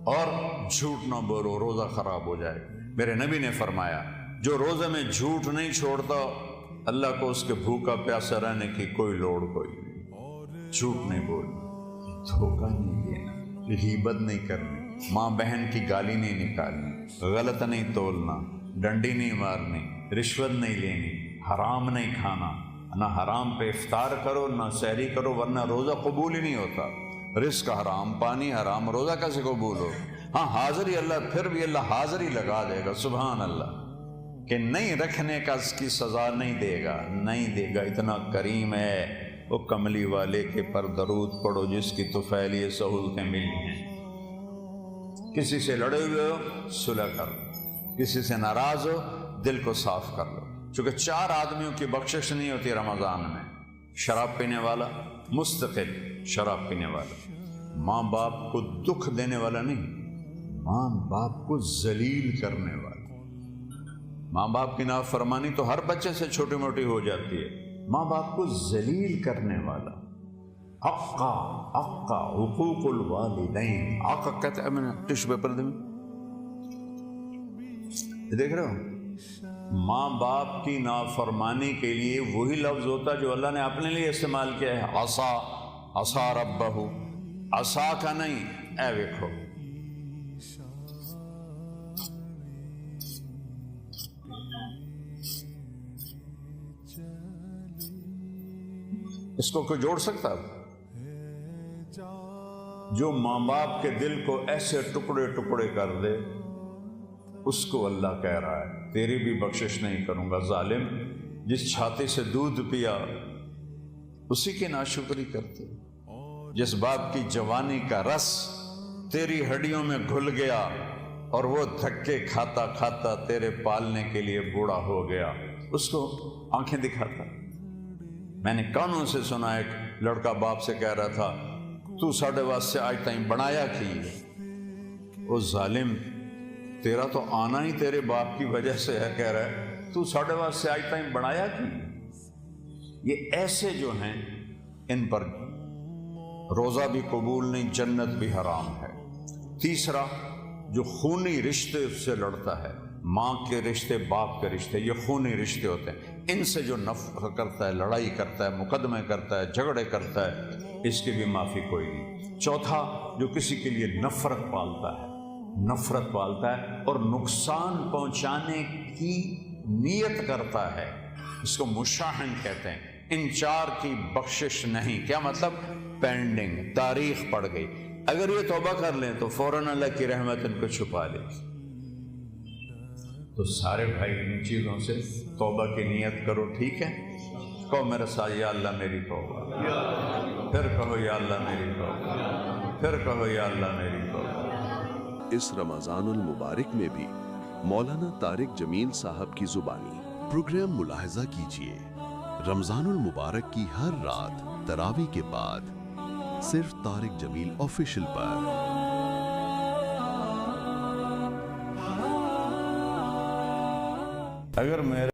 اور جھوٹ نہ بولو، روزہ خراب ہو جائے۔ میرے نبی نے فرمایا جو روزے میں جھوٹ نہیں چھوڑتا اللہ کو اس کے بھوکا پیاسا رہنے کی کوئی لوڑ کوئی نہیں۔ جھوٹ نہیں بولنا، دھوکہ نہیں دینا، غیبت نہیں کرنی، ماں بہن کی گالی نہیں نکالنی، غلط نہیں تولنا، ڈنڈی نہیں مارنی، رشوت نہیں لینی، حرام نہیں کھانا، نہ حرام پہ افطار کرو نہ سحری کرو ورنہ روزہ قبول ہی نہیں ہوتا۔ رزق حرام، پانی حرام، روزہ کیسے قبول ہو؟ ہاں حاضری اللہ، پھر بھی اللہ حاضری لگا دے گا، سبحان اللہ، کہ نہیں رکھنے کا اس کی سزا نہیں دے گا، نہیں دے گا۔ اتنا کریم ہے وہ کملی والے کے پر درود پڑھو جس کی طفیل یہ سہولتیں ملی ہیں۔ کسی سے لڑے ہوئے ہو صلح کر لو، کسی سے ناراض ہو دل کو صاف کر لو، چونکہ 4 آدمیوں کی بخشش نہیں ہوتی رمضان میں: شراب پینے والا، مستقل شراب پینے والا، ماں باپ کو دکھ دینے والا نہیں، ماں باپ کو ذلیل کرنے والا۔ ماں باپ کی نافرمانی تو ہر بچے سے چھوٹی موٹی ہو جاتی ہے، ماں باپ کو ذلیل کرنے والا۔ حقا حقوق الوالدین، آقا کہتے ہیں، میں نے ٹشو پیپر دیں، دیکھ رہے ہو، ماں باپ کی نافرمانی کے لیے وہی لفظ ہوتا جو اللہ نے اپنے لیے استعمال کیا ہے، عصا ربہ، عصا کا نہیں، اے ویکھو۔ اس کو کوئی جوڑ سکتا ہے؟ جو ماں باپ کے دل کو ایسے ٹکڑے ٹکڑے کر دے اس کو اللہ کہہ رہا ہے تیری بھی بخشش نہیں کروں گا۔ ظالم، جس چھاتی سے دودھ پیا اسی کی ناشکری کرتے، جس باپ کی جوانی کا رس تیری ہڈیوں میں گھل گیا اور وہ دھکے کھاتا کھاتا تیرے پالنے کے لیے بوڑھا ہو گیا، اس کو آنکھیں دکھاتا۔ میں نے کانوں سے سنا ایک لڑکا باپ سے کہہ رہا تھا تو ساڈے واسطے آج تائیں بنایا کی؟ او ظالم، تیرا تو آنا ہی تیرے باپ کی وجہ سے ہے، کہہ رہا ہے تو ساڈے واسطے آج تائیں بنایا کی؟ یہ ایسے جو ہیں ان پر روزہ بھی قبول نہیں، جنت بھی حرام ہے۔ تیسرا، جو خونی رشتے سے لڑتا ہے، ماں کے رشتے، باپ کے رشتے، یہ خونی رشتے ہوتے ہیں، ان سے جو نفرت کرتا ہے، لڑائی کرتا ہے، مقدمے کرتا ہے، جھگڑے کرتا ہے، اس کی بھی معافی کوئی نہیں۔ چوتھا، جو کسی کے لیے نفرت پالتا ہے اور نقصان پہنچانے کی نیت کرتا ہے، اس کو مشاحن کہتے ہیں۔ ان 4 کی بخشش نہیں۔ کیا مطلب؟ پینڈنگ، تاریخ پڑ گئی، اگر یہ توبہ کر لیں تو فوراً اللہ کی رحمت ان کو چھپا لے۔ تو سارے بھائی ان چیزوں سے توبہ کی نیت کرو، ٹھیک ہے؟ کہو میرے ساتھ، یا اللہ میری توبہ، پھر کہو یا اللہ میری توبہ، پھر کہو یا اللہ میری توبہ۔ اس رمضان المبارک میں بھی مولانا طارق جمیل صاحب کی زبانی پروگرام ملاحظہ کیجیے، رمضان المبارک کی ہر رات تراویح کے بعد، صرف طارق جمیل آفیشیل پر۔ اگر میرے